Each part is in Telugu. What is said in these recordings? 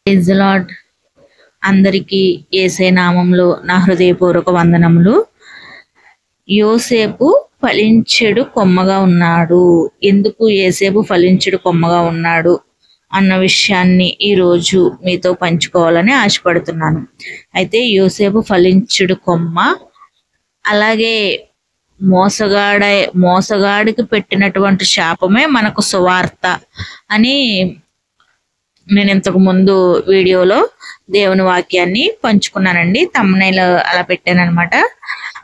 Praise the lord. అందరికీ యేసే నామంలో నా హృదయపూర్వక వందనములు. యోసేపు ఫలించెడు కొమ్మగా ఉన్నాడు. ఎందుకు యోసేపు ఫలించెడు కొమ్మగా ఉన్నాడు అన్న విషయాన్ని ఈరోజు మీతో పంచుకోవాలని ఆశపడుతున్నాను. అయితే యోసేపు ఫలించెడు కొమ్మ, అలాగే మోసగాడికి పెట్టినటువంటి శాపమే మనకు సువార్త అని నేను ఇంతకు ముందు వీడియోలో దేవుని వాక్యాన్ని పంచుకున్నానండి. తమ్మునైల్ అలా పెట్టానన్నమాట.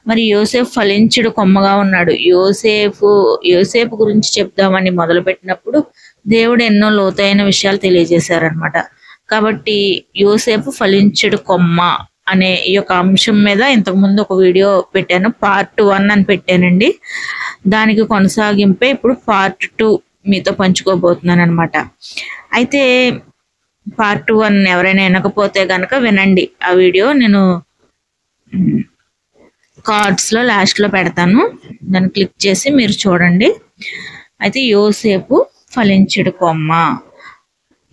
మరి యోసేపు ఫలించుడు కొమ్మగా ఉన్నాడు. యోసేపు గురించి చెప్దామని మొదలు పెట్టినప్పుడు దేవుడు ఎన్నో లోతైన విషయాలు తెలియజేశారనమాట. కాబట్టి యోసేపు ఫలించుడు కొమ్మ అనే ఈ యొక్క అంశం మీద ఇంతకు ముందు ఒక వీడియో పెట్టాను, పార్ట్ 1 అని పెట్టానండి. దానికి కొనసాగింపే ఇప్పుడు పార్ట్ 2 మీతో పంచుకోబోతున్నాను అనమాట. అయితే పార్ట్ 1 ఎవరైనా వినకపోతే గనక వినండి. ఆ వీడియో నేను కార్డ్స్ లో లాస్ట్ లో పెడతాను, దాన్ని క్లిక్ చేసి మీరు చూడండి. అయితే యోసేపు ఫలించుడు కొమ్మ,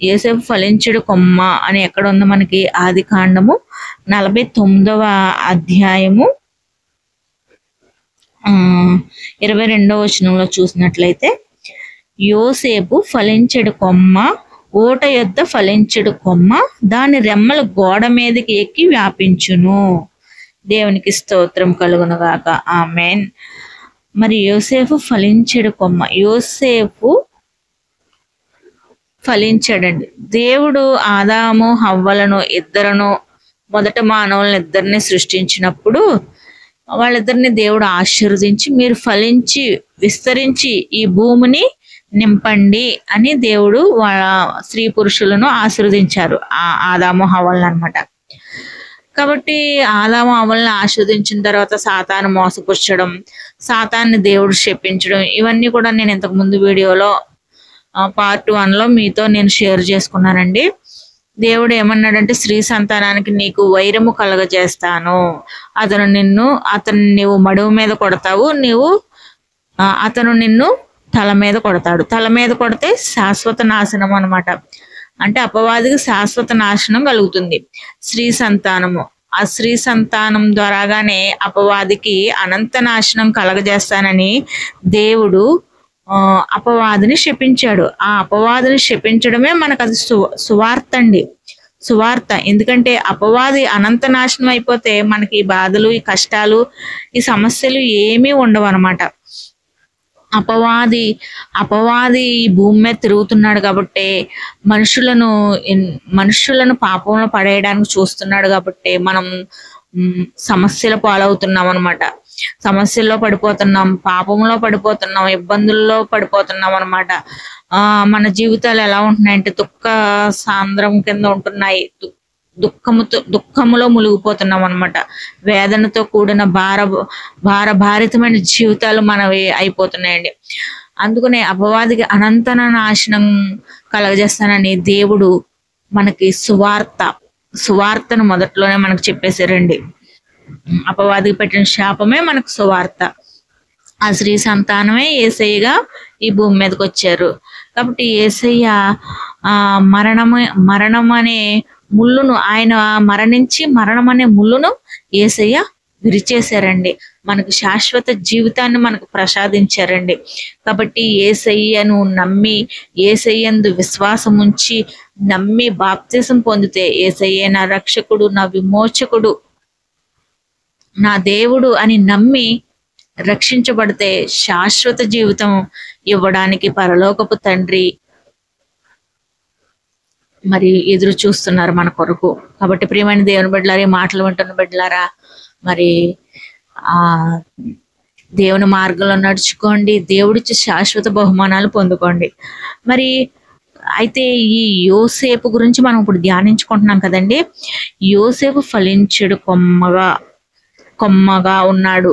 యోసేపు ఫలించుడు కొమ్మ అని ఎక్కడ ఉందో మనకి ఆదికాండము 49వ అధ్యాయము 22వ వచనంలో చూసినట్లయితే, యోసేపు ఫలించెడు కొమ్మ, ఓట యొద్ద ఫలించెడు కొమ్మ, దాని రెమ్మలు గోడ మీదకి ఎక్కి వ్యాపించును. దేవునికి స్తోత్రం కలుగునుగాక, ఆమేన్. మరి యోసేపు ఫలించెడు కొమ్మ, యోసేపు ఫలించాడండి. దేవుడు ఆదాము హవ్వలను ఇద్దరును, మొదట మానవులను ఇద్దరిని సృష్టించినప్పుడు వాళ్ళిద్దరిని దేవుడు ఆశీర్వదించి, మీరు ఫలించి విస్తరించి ఈ భూమిని నింపండి అని దేవుడు వాళ్ళ స్త్రీ పురుషులను ఆశీర్వదించారు, ఆదాము హవ్వలను అన్నమాట. కాబట్టి ఆదాము హవ్వలను ఆశీర్వదించిన తర్వాత సాతాను మోసపుచ్చడం, సాతాన్ని దేవుడు శపించడం, ఇవన్నీ కూడా నేను ఇంతకు ముందు వీడియోలో పార్ట్ 1లో మీతో నేను షేర్ చేసుకున్నానండి. దేవుడు ఏమన్నాడంటే, స్త్రీ సంతానానికి నీకు వైరము కలగజేస్తాను, అతను నీవు మడువు మీద కొడతావు, అతను నిన్ను తల మీద కొడతాడు. తల మీద కొడితే శాశ్వత నాశనం అన్నమాట. అంటే అపవాదికి శాశ్వత నాశనం కలుగుతుంది. స్త్రీ సంతానము, ఆ స్త్రీ సంతానం ద్వారాగానే అపవాదికి అనంత నాశనం కలగజేస్తానని దేవుడు అపవాదిని శపించాడు. ఆ అపవాదిని శపించడమే మనకు అది సువార్త అండి, సువార్త. ఎందుకంటే అపవాది అనంత నాశనం అయిపోతే మనకి ఈ బాధలు, ఈ కష్టాలు, ఈ సమస్యలు ఏమీ ఉండవు అనమాట. అపవాది ఈ భూమి మీద తిరుగుతున్నాడు కాబట్టి, మనుషులను పాపంలో పడేయడానికి చూస్తున్నాడు కాబట్టి మనం సమస్యల పాలవుతున్నాం అనమాట. సమస్యల్లో పడిపోతున్నాం, పాపంలో పడిపోతున్నాం, ఇబ్బందుల్లో పడిపోతున్నాం అనమాట. మన జీవితాలు ఎలా ఉంటున్నాయంటే దుఃఖ సాంద్రం కింద ఉంటున్నాయి. దుఃఖములో మునిగిపోతున్నాం అనమాట. వేదనతో కూడిన భారభారితమైన జీవితాలు మనవి అయిపోతున్నాయండి. అందుకనే అపవాదికి అనంత నాశనం కలగజేస్తానని దేవుడు మనకి సువార్తను మొదట్లోనే మనకు చెప్పేశారండి. అపవాదికి పెట్టిన శాపమే మనకు సువార్త. ఆ స్త్రీ సంతానమే యేసయ్యగా ఈ భూమి మీదకి వచ్చారు. కాబట్టి యేసయ్య మరణం అనే ముళ్ళును, ఆయన మరణించి మరణం అనే ముళ్ళును యేసయ్య విరిచేశారండి. మనకు శాశ్వత జీవితాన్ని మనకు ప్రసాదించారండి. కాబట్టి యేసయ్యను నమ్మి, యేసయ్యందు విశ్వాసం ఉంచి నమ్మి బాప్తిసం పొందితే, యేసయ్యే నా రక్షకుడు, నా విమోచకుడు, నా దేవుడు అని నమ్మి రక్షించబడితే శాశ్వత జీవితం ఇవ్వడానికి పరలోకపు తండ్రి మరి ఎదురు చూస్తున్నారు మన కొరకు. కాబట్టి ప్రియమైన దేవుని బిడ్డలారా, మాటలు వింటున్న బిడ్డలారా, మరి దేవుని మార్గంలో నడుచుకోండి, దేవుడిచ్చి శాశ్వత బహుమానాలు పొందుకోండి. మరి అయితే ఈ యోసేపు గురించి మనం ఇప్పుడు ధ్యానించుకుంటున్నాం కదండి. యోసేపు ఫలించుడు కొమ్మగా ఉన్నాడు,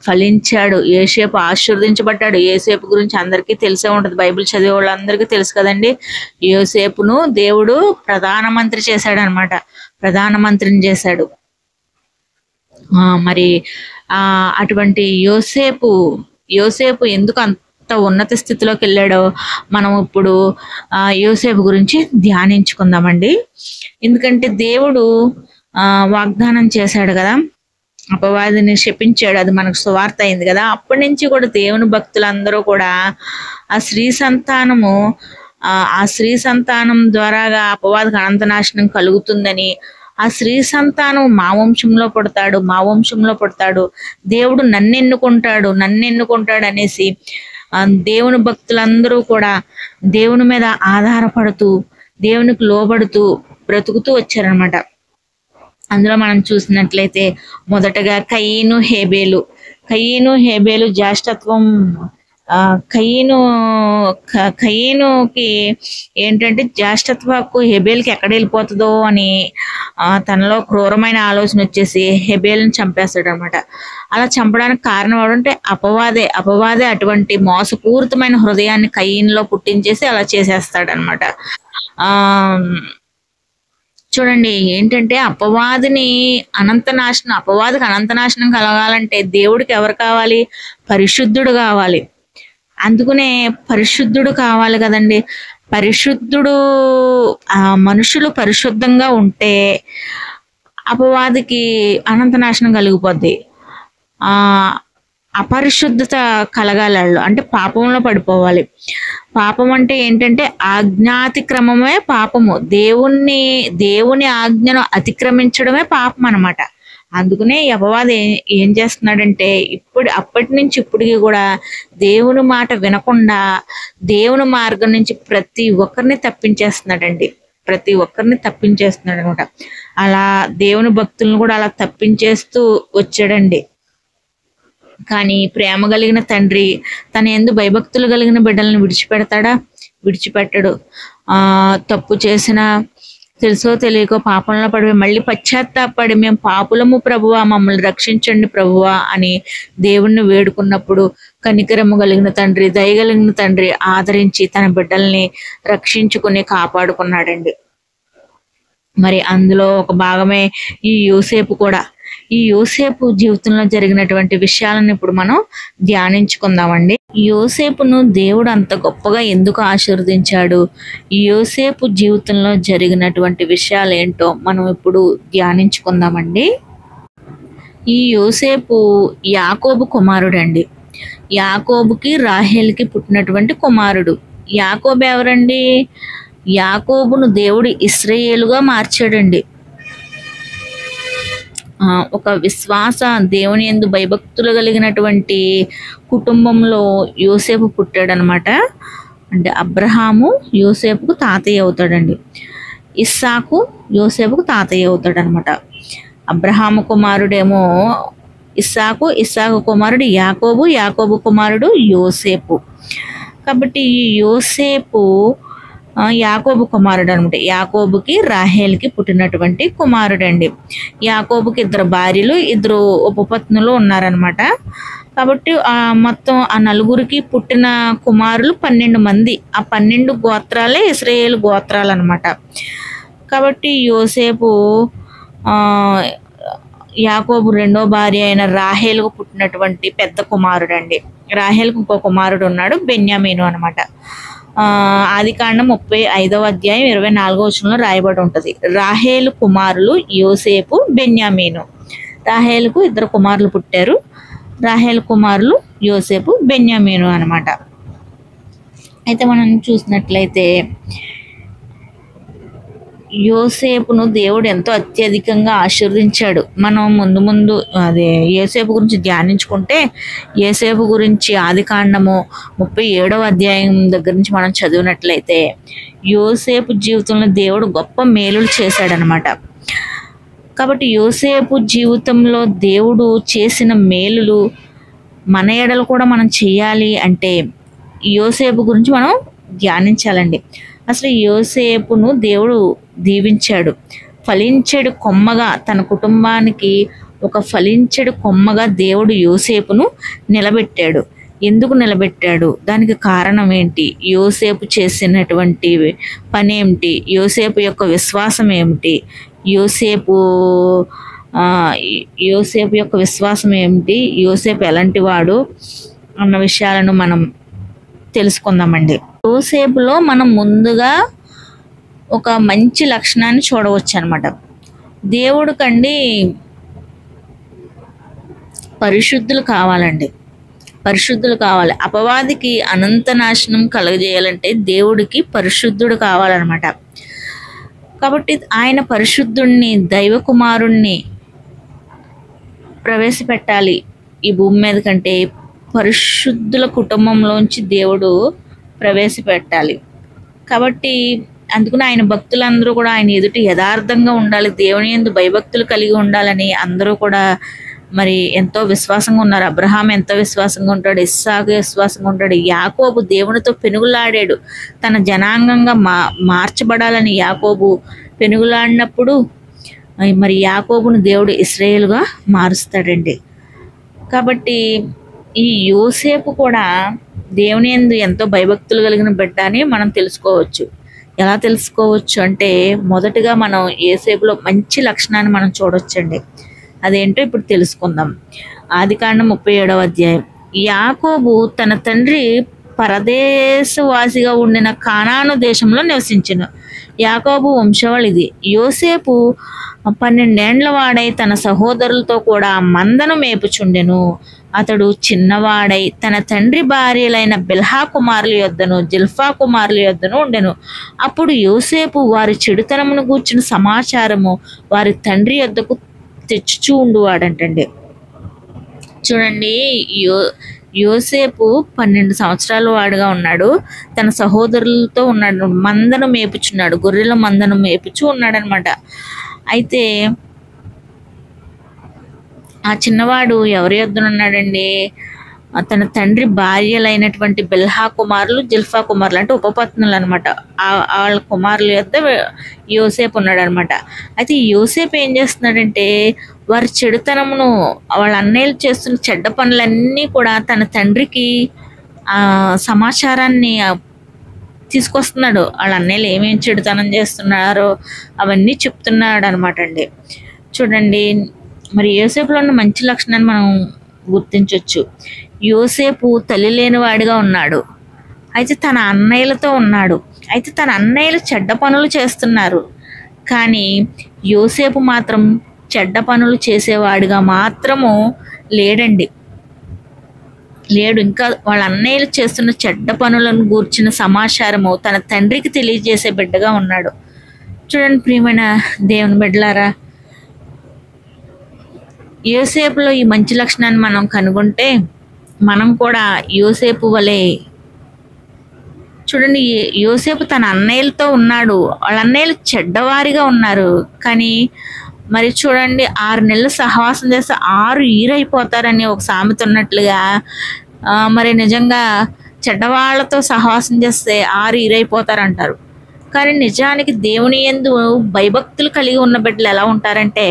ఫలించాడు. యోసేపు ఆశీర్వదించబడ్డాడు. యోసేపు గురించి అందరికీ తెలిసే ఉంటుంది, బైబిల్ చదివే వాళ్ళందరికీ తెలుసు కదండి. యోసేపును దేవుడు ప్రధానమంత్రి చేశాడు అనమాట, ప్రధానమంత్రిని చేశాడు. మరి అటువంటి యోసేపు ఎందుకు అంత ఎంత ఉన్నత స్థితిలోకి వెళ్ళాడో మనం ఇప్పుడు యోసేపు గురించి ధ్యానించుకుందామండి. ఎందుకంటే దేవుడు వాగ్దానం చేశాడు కదా, అపవాదిని శపించాడు, అది మనకు సువార్త అయింది కదా. అప్పటి నుంచి కూడా దేవుని భక్తులందరూ కూడా ఆ స్త్రీ సంతానం ద్వారాగా అపవాదికి అనంతనాశనం కలుగుతుందని, ఆ స్త్రీ సంతానం మా వంశంలో పుడతాడు, దేవుడు నన్ను ఎన్నుకుంటాడు అనేసి దేవుని భక్తులందరూ కూడా దేవుని మీద ఆధారపడుతూ దేవునికి లోబడుతూ బ్రతుకుతూ వచ్చారనమాట. అందులో మనం చూసినట్లయితే మొదటగా కయీను హేబేలు జ్యేష్ఠత్వం. కయీనుకి ఏంటంటే జ్యేష్ఠత్వ హక్కు హెబేల్కి ఎక్కడ వెళ్ళిపోతుందో అని తనలో క్రూరమైన ఆలోచన వచ్చేసి హెబేల్ని చంపేస్తాడు అనమాట. అలా చంపడానికి కారణం ఏంటంటే అపవాదే అటువంటి మోసపూరితమైన హృదయాన్ని కయీనులో పుట్టించేసి అలా చేసేస్తాడనమాట. చూడండి, ఏంటంటే అపవాదికి అనంతనాశనం కలగాలంటే దేవుడికి ఎవరు కావాలి? పరిశుద్ధుడు కావాలి. అందుకనే పరిశుద్ధుడు కావాలి కదండి. మనుషులు పరిశుద్ధంగా ఉంటే అపవాదికి అనంతనాశనం కలిగిపోద్ది. అపరిశుద్ధత కలగాలి, అంటే పాపంలో పడిపోవాలి. పాపం అంటే ఏంటంటే ఆజ్ఞాతిక్రమమే పాపము. దేవుని ఆజ్ఞను అతిక్రమించడమే పాపం అన్నమాట. అందుకనే అపవాది ఏం చేస్తున్నాడంటే అప్పటి నుంచి ఇప్పటికి కూడా దేవుని మాట వినకుండా దేవుని మార్గం నుంచి ప్రతి ఒక్కరిని తప్పించేస్తున్నాడు అనమాట. అలా దేవుని భక్తులను కూడా అలా తప్పించేస్తూ వచ్చాడండి. కానీ ప్రేమ కలిగిన తండ్రి తన యందు భయభక్తులు కలిగిన బిడ్డలను విడిచిపెట్టడు. తప్పు చేసిన తెలుసో తెలియకో పాపంలో పడి మళ్ళీ పశ్చాత్తాపడి మేము పాపులము ప్రభువా, మమ్మల్ని రక్షించండి ప్రభువా అని దేవుణ్ణి వేడుకున్నప్పుడు కనికరము కలిగిన తండ్రి, దయగలిగిన తండ్రి ఆదరించి తన బిడ్డల్ని రక్షించుకుని కాపాడుకున్నాడండి. మరి అందులో ఒక భాగమే ఈ యోసేపు కూడా. ఈ యోసేపు జీవితంలో జరిగినటువంటి విషయాలను ఇప్పుడు మనం ధ్యానించుకుందామండి. యోసేపును దేవుడు అంత గొప్పగా ఎందుకు ఆశీర్వదించాడు, ఈ యోసేపు జీవితంలో జరిగినటువంటి విషయాలు ఏంటో మనం ఇప్పుడు ధ్యానించుకుందామండి. ఈ యోసేపు యాకోబు కుమారుడండి. యాకోబుకి రాహేల్కి పుట్టినటువంటి కుమారుడు. యాకోబు ఎవరండి? యాకోబును దేవుడు ఇశ్రాయేలుగా మార్చాడండి. ఒక దేవుని యందు భయభక్తులు కలిగినటువంటి కుటుంబంలో యోసేపు పుట్టాడనమాట. అంటే అబ్రహాము యోసేపుకు తాతయ్య అవుతాడండి. ఇస్సాకు యోసేపుకు తాతయ్య అవుతాడనమాట. అబ్రహాము కుమారుడేమో ఇస్సాకు కుమారుడు యాకోబు కుమారుడు యోసేపు. కాబట్టి ఈ యోసేపు యాకోబు కుమారుడు అనమాట. యాకోబుకి రాహేల్కి పుట్టినటువంటి కుమారుడండి. యాకోబుకి 2 భార్యలు 2 ఉపపత్నులు ఉన్నారనమాట. కాబట్టి మొత్తం ఆ 4 పుట్టిన కుమారులు 12 మంది. ఆ 12 గోత్రాలే ఇశ్రాయేలు గోత్రాలు అనమాట. కాబట్టి యోసేపు యాకోబు 2వ భార్య అయిన రాహేలుకు పుట్టినటువంటి పెద్ద కుమారుడండి. రాహేల్కు ఇంకో కుమారుడు ఉన్నాడు, బెన్యామీను అనమాట. ఆదికాండం 35వ అధ్యాయం 24వ వచనంలో రాయబడి ఉంటుంది. రాహేలు కుమారులు యోసేపు, బెన్యామీను. రాహేలుకు 2 కుమారులు పుట్టారు. రాహేలు కుమారులు యోసేపు, బెన్యామీను అనమాట. అయితే మనం చూసినట్లయితే యోసేపును దేవుడు ఎంతో అత్యధికంగా ఆశీర్వదించాడు. మనం ముందు అదే యోసేపు గురించి ధ్యానించుకుంటే, యోసేపు గురించి ఆదికాండము 37వ అధ్యాయం దగ్గర నుంచి మనం చదివినట్లయితే యోసేపు జీవితంలో దేవుడు గొప్ప మేలులు చేశాడనమాట. కాబట్టి యోసేపు జీవితంలో దేవుడు చేసిన మేలులు మన ఎడలు కూడా మనం చేయాలి అంటే యోసేపు గురించి మనం ధ్యానించాలండి. అసలు యోసేపును దేవుడు దీవించాడు. ఫలించెడు కొమ్మగా, తన కుటుంబానికి ఒక ఫలించెడు కొమ్మగా దేవుడు యోసేపును నిలబెట్టాడు. ఎందుకు నిలబెట్టాడు? దానికి కారణం ఏంటి? యోసేపు చేసినటువంటి పని ఏమిటి? యోసేపు యొక్క విశ్వాసం ఏమిటి? యోసేపు యొక్క విశ్వాసం ఏమిటి? యోసేపు ఎలాంటి వాడు అన్న విషయాలను మనం తెలుసుకుందామండి. యోసేపులో మనం ముందుగా ఒక మంచి లక్షణాన్ని చూడవచ్చు అనమాట. దేవుడు కండి పరిశుద్ధులు కావాలండి, పరిశుద్ధులు కావాలి. అపవాదికి అనంత నాశనం కలుగజేయాలంటే దేవుడికి పరిశుద్ధుడు కావాలన్నమాట. కాబట్టి ఆయన పరిశుద్ధుణ్ణి, దైవ కుమారుణ్ణి ప్రవేశపెట్టాలి ఈ భూమి మీద కంటే పరిశుద్ధుల కుటుంబంలోంచి దేవుడు ప్రవేశపెట్టాలి. కాబట్టి అందుకని ఆయన భక్తులందరూ కూడా ఆయన ఎదుటి యథార్థంగా ఉండాలి, దేవుని యందు భయభక్తులు కలిగి ఉండాలని అందరూ కూడా మరి ఎంతో విశ్వాసంగా ఉన్నారు. అబ్రహాం ఎంతో విశ్వాసంగా ఉంటాడు, ఇస్సాకు విశ్వాసంగా ఉంటాడు, యాకోబు దేవునితో పెనుగులాడాడు, తన జనాంగంగా మార్చబడాలని యాకోబు పెనుగులాడినప్పుడు మరి యాకోబును దేవుడు ఇశ్రాయేలుగా మారుస్తాడండి. కాబట్టి ఈ యోసేపు కూడా దేవుని యందు ఎంతో భయభక్తులు కలిగిన బిడ్డ అని మనం తెలుసుకోవచ్చు. ఎలా తెలుసుకోవచ్చు అంటే మొదటగా మనం యోసేపులో మంచి లక్షణాన్ని మనం చూడొచ్చండి. అదేంటో ఇప్పుడు తెలుసుకుందాం. ఆదికాండం 37వ అధ్యాయం. యాకోబు తన తండ్రి పరదేశవాసిగా ఉండిన కానాను దేశంలో నివసించెను. యాకోబు వంశవళిది. యోసేపు 12 ఏండ్ల వాడై తన సహోదరులతో కూడా మందను మేపుచుండెను. అతడు చిన్నవాడై తన తండ్రి భార్యలైన బిల్హా కుమారుల యొద్దను జిల్ఫా కుమారుల యొద్దను ఉండెను. అప్పుడు యోసేపు వారి చెడుతనమును గూర్చిన సమాచారము వారి తండ్రి యొద్దకు తెచ్చుచూ ఉండువాడంటండి. చూడండి, యోసేపు 12 సంవత్సరాల వాడుగా ఉన్నాడు, తన సహోదరులతో ఉన్నాడు, మందను మేపుచున్నాడు, గొర్రెల మందను మేపుచూ ఉన్నాడు అనమాట. అయితే ఆ చిన్నవాడు ఎవరి యొద్దన ఉన్నాడండి? తన తండ్రి భార్యలైనటువంటి బిల్హా కుమారులు, జిల్ఫా కుమారులు అంటే ఉపపత్నులు అనమాట. వాళ్ళ కుమారుల యొద్ద యోసేపు ఉన్నాడు అనమాట. అయితే యోసేపు ఏం చేస్తున్నాడంటే వారి చెడుతనమును, వాళ్ళ అన్నయ్యలు చేస్తున్న చెడ్డ పనులన్నీ కూడా తన తండ్రికి సమాచారాన్ని తీసుకొస్తున్నాడు. వాళ్ళ అన్నయ్యలు ఏమేమి చెడుతనం చేస్తున్నారో అవన్నీ చెప్తున్నాడు అనమాట అండి. చూడండి, మరి యోసేపులో ఉన్న మంచి లక్షణాన్ని మనం గుర్తించవచ్చు. యోసేపు తల్లి లేనివాడిగా ఉన్నాడు, అయితే తన అన్నయ్యలతో ఉన్నాడు. అయితే తన అన్నయ్యలు చెడ్డ పనులు చేస్తున్నారు, కానీ యోసేపు మాత్రం చెడ్డ పనులు చేసేవాడిగా మాత్రము లేడండి, లేడు. ఇంకా వాళ్ళ అన్నయ్యలు చేస్తున్న చెడ్డ పనులను గూర్చిన సమాచారము తన తండ్రికి తెలియజేసే బిడ్డగా ఉన్నాడు. చూడండి ప్రియమైన దేవుని బిడ్డలారా, యోసేపులో ఈ మంచి లక్షణాన్ని మనం కనుగొంటే మనం కూడా యోసేపు వలె, చూడండి, యోసేపు తన అన్నయ్యలతో ఉన్నాడు, వాళ్ళ అన్నయ్యలు చెడ్డవారిగా ఉన్నారు, కానీ మరి చూడండి 6 నెలలు సహవాసం చేస్తే 6 ఈరైపోతారని ఒక సామెత ఉన్నట్లుగా మరి నిజంగా చెడ్డవాళ్లతో సహవాసం చేస్తే 6 ఈరైపోతారంటారు. కానీ నిజానికి దేవుని యందు భయభక్తులు కలిగి ఉన్న బిడ్డలు ఎలా ఉంటారంటే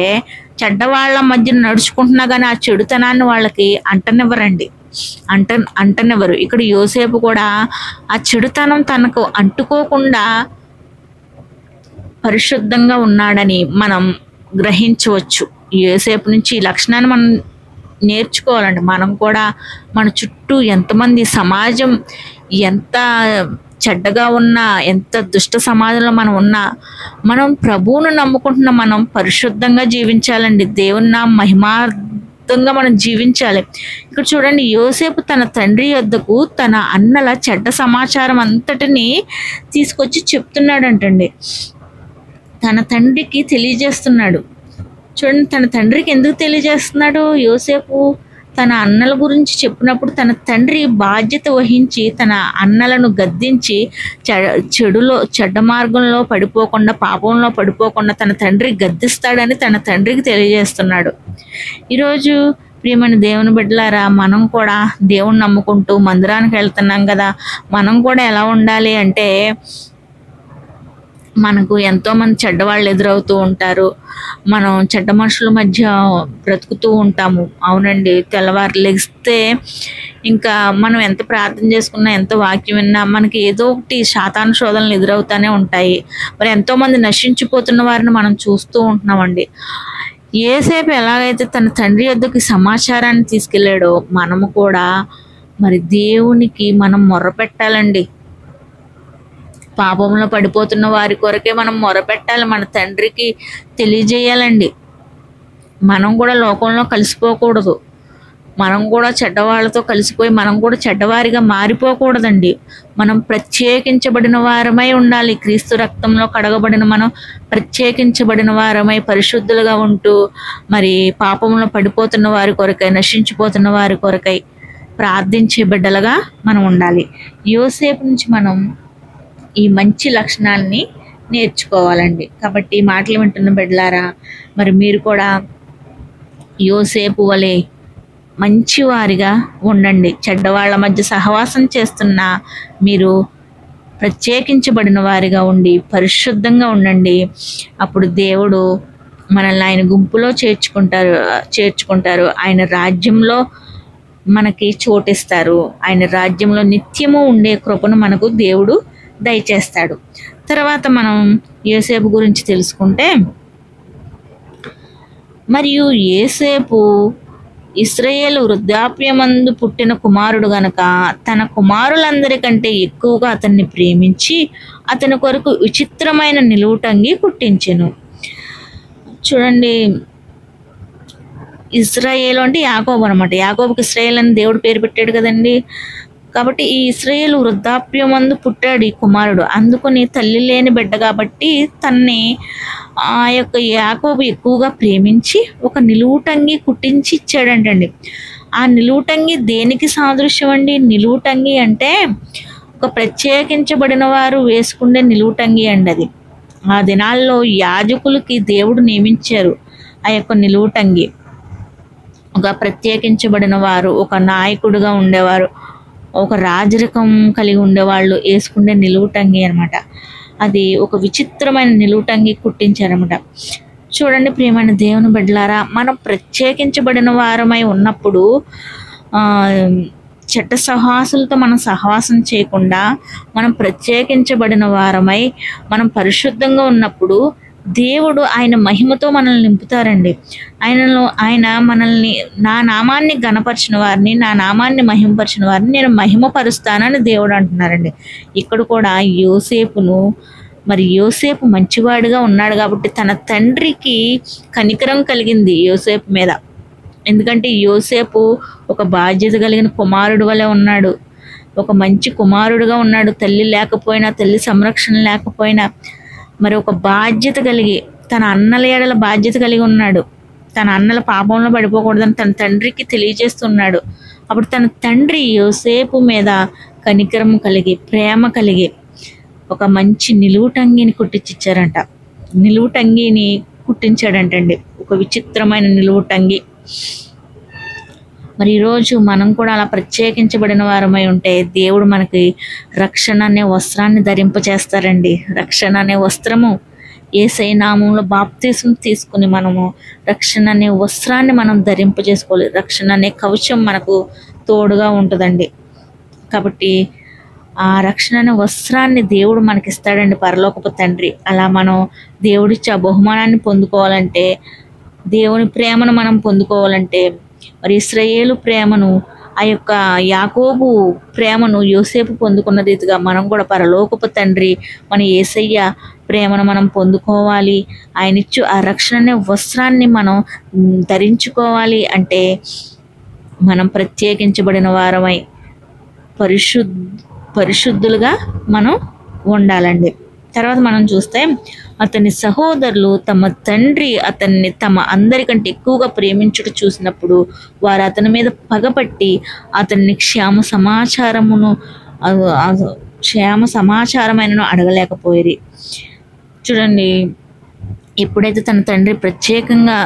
చెడ్డవాళ్ల మధ్య నడుచుకుంటున్నా కానీ ఆ చెడుతనాన్ని వాళ్ళకి అంటనివ్వరండి, అంటనివ్వరు. ఇక్కడ యోసేపు కూడా ఆ చెడుతనం తనకు అంటుకోకుండా పరిశుద్ధంగా ఉన్నాడని మనం గ్రహించవచ్చు. యోసేపు నుంచి ఈ లక్షణాన్ని మనం నేర్చుకోవాలండి. మనం కూడా మన చుట్టూ ఎంతమంది, సమాజం ఎంత చెడ్డగా ఉన్నా, ఎంత దుష్ట సమాజంలో మనం ఉన్నా, మనం ప్రభువును నమ్ముకుంటున్న మనం పరిశుద్ధంగా జీవించాలండి. దేవుని మహిమార్థంగా మనం జీవించాలి. ఇక్కడ చూడండి, యోసేపు తన తండ్రి యొద్దకు తన అన్నల చెడ్డ సమాచారం అంతటిని తీసుకొచ్చి చెప్తున్నాడంటండి, తన తండ్రికి తెలియజేస్తున్నాడు. చూడండి, తన తండ్రికి ఎందుకు తెలియజేస్తున్నాడు? యోసేపు తన అన్నల గురించి చెప్పినప్పుడు తన తండ్రి బాధ్యత వహించి తన అన్నలను గద్దించి చెడ్డ మార్గంలో పడిపోకుండా, పాపంలో పడిపోకుండా తన తండ్రి గద్దిస్తాడని తన తండ్రికి తెలియజేస్తున్నాడు. ఈరోజు ప్రియమైన దేవుని బిడ్డలారా, మనం కూడా దేవుని నమ్ముకుంటూ మందిరానికి వెళ్తున్నాం కదా, మనం కూడా ఎలా ఉండాలి అంటే మనకు ఎంతోమంది చెడ్డవాళ్ళు ఎదురవుతూ ఉంటారు, మనం చెడ్డ మనుషుల మధ్య బ్రతుకుతూ ఉంటాము. అవునండి, తెల్లవారు లెగిస్తే ఇంకా మనం ఎంత ప్రార్థన చేసుకున్నా, ఎంత వాక్యం విన్నా మనకి ఏదో ఒకటి శాతాను శోధనలు ఎదురవుతూనే ఉంటాయి. మరి ఎంతోమంది నశించిపోతున్న వారిని మనం చూస్తూ ఉంటున్నామండి. యోసేపు ఎలాగైతే తన తండ్రి యొద్దకు సమాచారాన్ని తీసుకెళ్ళాడో మనము కూడా మరి దేవునికి మనం మొర్రపెట్టాలండి. పాపంలో పడిపోతున్న వారి కొరకే మనం మొరపెట్టాలి, మన తండ్రికి తెలియజేయాలండి. మనం కూడా లోకంలో కలిసిపోకూడదు, మనం కూడా చెడ్డవాళ్ళతో కలిసిపోయి మనం కూడా చెడ్డవారిగా మారిపోకూడదండి. మనం ప్రత్యేకించబడిన వారమై ఉండాలి. క్రీస్తు రక్తంలో కడగబడిన మనం ప్రత్యేకించబడిన వారమై పరిశుద్ధులుగా ఉంటూ మరి పాపంలో పడిపోతున్న వారి కొరకై, నశించిపోతున్న వారి కొరకై ప్రార్థించే బిడ్డలుగా మనం ఉండాలి. యోసేపు నుంచి మనం ఈ మంచి లక్షణాలని నేర్చుకోవాలండి. కాబట్టి ఈ మాటలు వింటున్న బిడ్డలారా, మరి మీరు కూడా యోసేపు వలె మంచివారిగా ఉండండి. చెడ్డవాళ్ళ మధ్య సహవాసం చేస్తున్న మీరు ప్రత్యేకించబడిన వారిగా ఉండి పరిశుద్ధంగా ఉండండి. అప్పుడు దేవుడు మనల్ని ఆయన గుంపులో చేర్చుకుంటారు. ఆయన రాజ్యంలో మనకి చోటిస్తారు. ఆయన రాజ్యంలో నిత్యము ఉండే కృపను మనకు దేవుడు దయచేస్తాడు. తర్వాత మనం యోసేపు గురించి తెలుసుకుంటే, మరియు యోసేపు ఇశ్రాయేలు వృద్ధాప్యమందు పుట్టిన కుమారుడు గనక తన కుమారులందరికంటే ఎక్కువగా అతన్ని ప్రేమించి అతని కొరకు విచిత్రమైన నిలువుటంగి కుట్టించెను. చూడండి, ఇశ్రాయేలు అంటే యాకోబు అనమాట. యాకోబుకి ఇశ్రాయేల్ అని దేవుడు పేరు పెట్టాడు కదండి. కాబట్టి ఈ ఇశ్రాయేలు వృద్ధాప్యమందు పుట్టాడు ఈ కుమారుడు. అందుకని తల్లి లేని బిడ్డ కాబట్టి తన్ని ఆ యొక్క యాకోబు ఎక్కువగా ప్రేమించి ఒక నిలువుటంగి కుట్టించి ఇచ్చాడంటండి. ఆ నిలువుటంగి దేనికి సాదృశ్యం అండి? నిలువుటంగి అంటే ఒక ప్రత్యేకించబడిన వారు వేసుకునే నిలువుటంగి అండి. అది ఆ దినాల్లో యాజకులకి దేవుడు నియమించారు ఆ యొక్క నిలువుటంగి. ఒక ప్రత్యేకించబడిన వారు, ఒక నాయకుడుగా ఉండేవారు, ఒక రాజరికం కలిగి ఉండేవాళ్ళు వేసుకునే నిలువుటంగి అనమాట. అది ఒక విచిత్రమైన నిలువుటంగి కుట్టించారనమాట. చూడండి ప్రియమైన దేవుని బిడ్డలారా, మనం ప్రత్యేకించబడిన వారమై ఉన్నప్పుడు చెడ్డ సహవాసులతో మనం సహవాసం చేయకుండా మనం ప్రత్యేకించబడిన వారమై మనం పరిశుద్ధంగా ఉన్నప్పుడు దేవుడు ఆయన మహిమతో మనల్ని నింపుతారండి. ఆయన మనల్ని, నా నామాన్ని గణపరిచిన వారిని, నా నామాన్ని మహిమపరిచిన వారిని నేను మహిమపరుస్తానని దేవుడు అంటున్నారండి. ఇక్కడ కూడా యోసేపు మంచివాడిగా ఉన్నాడు కాబట్టి తన తండ్రికి కనికరం కలిగింది యోసేపు మీద. ఎందుకంటే యోసేపు ఒక బాధ్యత కలిగిన కుమారుడు వలె ఉన్నాడు, ఒక మంచి కుమారుడుగా ఉన్నాడు. తల్లి లేకపోయినా, తల్లి సంరక్షణ లేకపోయినా మరి ఒక బాధ్యత కలిగి, తన అన్నల ఏడల బాధ్యత కలిగి ఉన్నాడు. తన అన్నల పాపంలో పడిపోకూడదని తన తండ్రికి తెలియజేస్తున్నాడు. అప్పుడు తన తండ్రి యోసేపు మీద కనికరం కలిగి, ప్రేమ కలిగి ఒక మంచి నిలువుటంగిని కుట్టించారంట. నిలువుటంగిని కుట్టించాడంటండి, ఒక విచిత్రమైన నిలువుటంగి. మరి ఈరోజు మనం కూడా అలా ప్రత్యేకించబడిన వారమై ఉంటే దేవుడు మనకి రక్షణ అనే వస్త్రాన్ని ధరింపచేస్తారండి. రక్షణ అనే వస్త్రము యేసయ్య నామములో బాప్తిసం తీసుకుని మనము రక్షణ అనే వస్త్రాన్ని మనం ధరింపజేసుకోవాలి. రక్షణ అనే కవచం మనకు తోడుగా ఉంటుందండి. కాబట్టి ఆ రక్షణ అనే వస్త్రాన్ని దేవుడు మనకిస్తాడండి, పరలోకపు తండ్రి. అలా మనం దేవుడిచ్చే ఆ బహుమానాన్ని పొందుకోవాలంటే, దేవుని ప్రేమను మనం పొందుకోవాలంటే, మరి ఇశ్రాయేలు ప్రేమను, ఆ యొక్క యాకోబు ప్రేమను యోసేపు పొందుకున్న రీతిగా మనం కూడా పరలోకపు తండ్రి మన యేసయ్య ప్రేమను మనం పొందుకోవాలి. ఆయన ఇచ్చు ఆ రక్షణ అనే వస్త్రాన్ని మనం ధరించుకోవాలి. అంటే మనం ప్రత్యేకించబడిన వారమై పరిశుద్ధులుగా మనం ఉండాలండి. తర్వాత మనం చూస్తే, అతని సహోదరులు తమ తండ్రి అతన్ని తమ అందరికంటే ఎక్కువగా ప్రేమించుట చూసినప్పుడు వారు అతని మీద పగపట్టి అతన్ని క్షేమ సమాచారమైనను అడగలేకపోయేది. చూడండి, ఎప్పుడైతే తన తండ్రి ప్రత్యేకంగా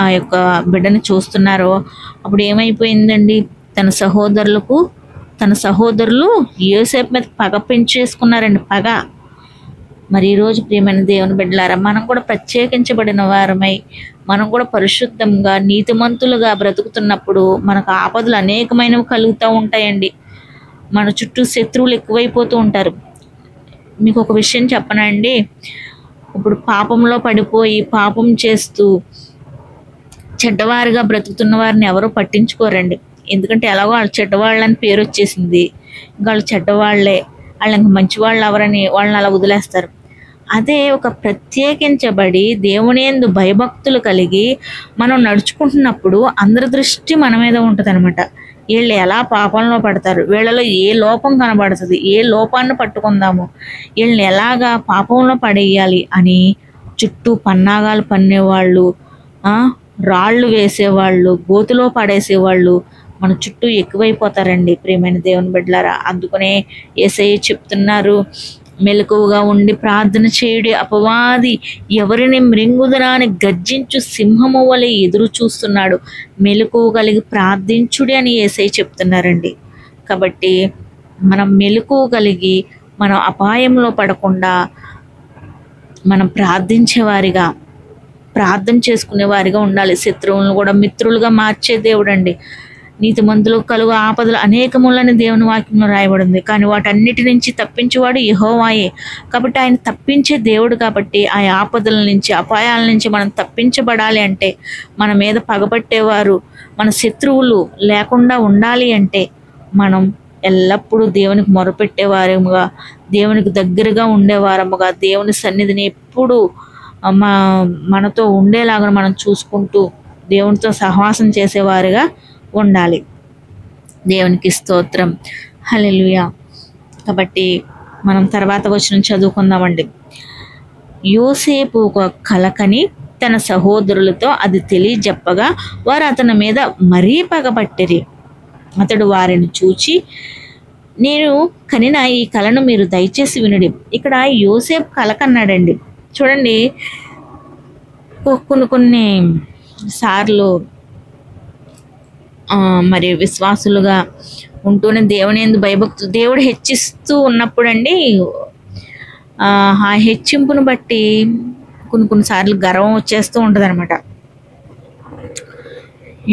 ఆ యొక్క బిడ్డను చూస్తున్నారో అప్పుడు ఏమైపోయిందండి, తన సహోదరులు యోసేపు మీద పగ పెంచేసుకున్నారండి, పగ. మరి ఈరోజు ప్రియమైన దేవుని బిడ్డలారా, మనం కూడా ప్రత్యేకించబడిన వారమై మనం కూడా పరిశుద్ధంగా నీతిమంతులుగా బ్రతుకుతున్నప్పుడు మనకు ఆపదలు అనేకమైనవి కలుగుతూ ఉంటాయండి. మన చుట్టూ శత్రువులు ఎక్కువైపోతూ ఉంటారు. మీకు ఒక విషయం చెప్పనండి, ఇప్పుడు పాపంలో పడిపోయి పాపం చేస్తూ చెడ్డవారిగా బ్రతుకుతున్న వారిని ఎవరూ పట్టించుకోరండి. ఎందుకంటే ఎలాగో వాళ్ళు చెడ్డవాళ్ళని పేరు వచ్చేసింది, ఇంకా వాళ్ళు చెడ్డవాళ్లే, వాళ్ళు ఇంకా మంచివాళ్ళు ఎవరని వాళ్ళని అలా వదిలేస్తారు. అదే ఒక ప్రత్యేకించబడి దేవుని యందు భయభక్తులు కలిగి మనం నడుచుకుంటున్నప్పుడు అందరి దృష్టి మన మీద ఉంటుంది అనమాట. వీళ్ళు ఎలా పాపంలో పడతారు, వీళ్ళలో ఏ లోపం కనబడుతుంది, ఏ లోపాన్ని పట్టుకుందాము, వీళ్ళని ఎలాగా పాపంలో పడేయాలి అని చుట్టూ పన్నాగాలు పన్నేవాళ్ళు, రాళ్ళు వేసేవాళ్ళు, గోతులో పడేసేవాళ్ళు మన చుట్టూ ఎక్కువైపోతారండి ప్రియమైన దేవుని బిడ్డలారా. అందుకనే యేసయ్య చెప్తున్నారు, మెలకువగా ఉండి ప్రార్థన చేయుడి, అపవాది ఎవరిని మృంగుదరా అని గర్జించు సింహము వలె ఎదురు చూస్తున్నాడు, మెలకువ కలిగి ప్రార్థించుడి అని యేసయ్య చెప్తున్నారండి. కాబట్టి మనం మెలకువ కలిగి మనం అపాయంలో పడకుండా మనం ప్రార్థించేవారిగా, ప్రార్థన చేసుకునేవారిగా ఉండాలి. శత్రువులను కూడా మిత్రులుగా మార్చే దేవుడు అండి. నీతిమంతులు కలుగు ఆపదలు అనేకములని దేవుని వాక్యంలో రాయబడింది. కానీ వాటన్నిటి నుంచి తప్పించేవాడు యెహోవాయే. కాబట్టి ఆయన తప్పించే దేవుడు. కాబట్టి ఆ ఆపదల నుంచి, అపాయాల నుంచి మనం తప్పించబడాలి అంటే, మన మీద పగబట్టేవారు, మన శత్రువులు లేకుండా ఉండాలి అంటే మనం ఎల్లప్పుడూ దేవునికి మొరపెట్టేవారముగా, దేవునికి దగ్గరగా ఉండేవారముగా, దేవుని సన్నిధిని ఎప్పుడూ మనతో ఉండేలాగా మనం చూసుకుంటూ దేవునితో సహవాసం చేసేవారుగా ఉండాలి. దేవునికి స్తోత్రం, హల్లెలూయా. కాబట్టి మనం తర్వాత వచనం చదువుకుందామండి. యోసేపు ఒక కలకని తన సహోదరులతో అది తెలియజెప్పగా వారు అతని మీద మరీ పగపట్టిరి. అతడు వారిని చూచి, నేను కనిన ఈ కలను మీరు దయచేసి వినుడి. ఇక్కడ యోసేపు కలకన్నాడండి. చూడండి, కొన్ని సార్లు మరి విశ్వాసులుగా ఉంటూనే దేవుని యందు భయభక్తులు దేవుడు హెచ్చిస్తూ ఉన్నప్పుడండి, ఆ హెచ్చింపును బట్టి కొన్నిసార్లు గర్వం వచ్చేస్తూ ఉంటుంది అనమాట.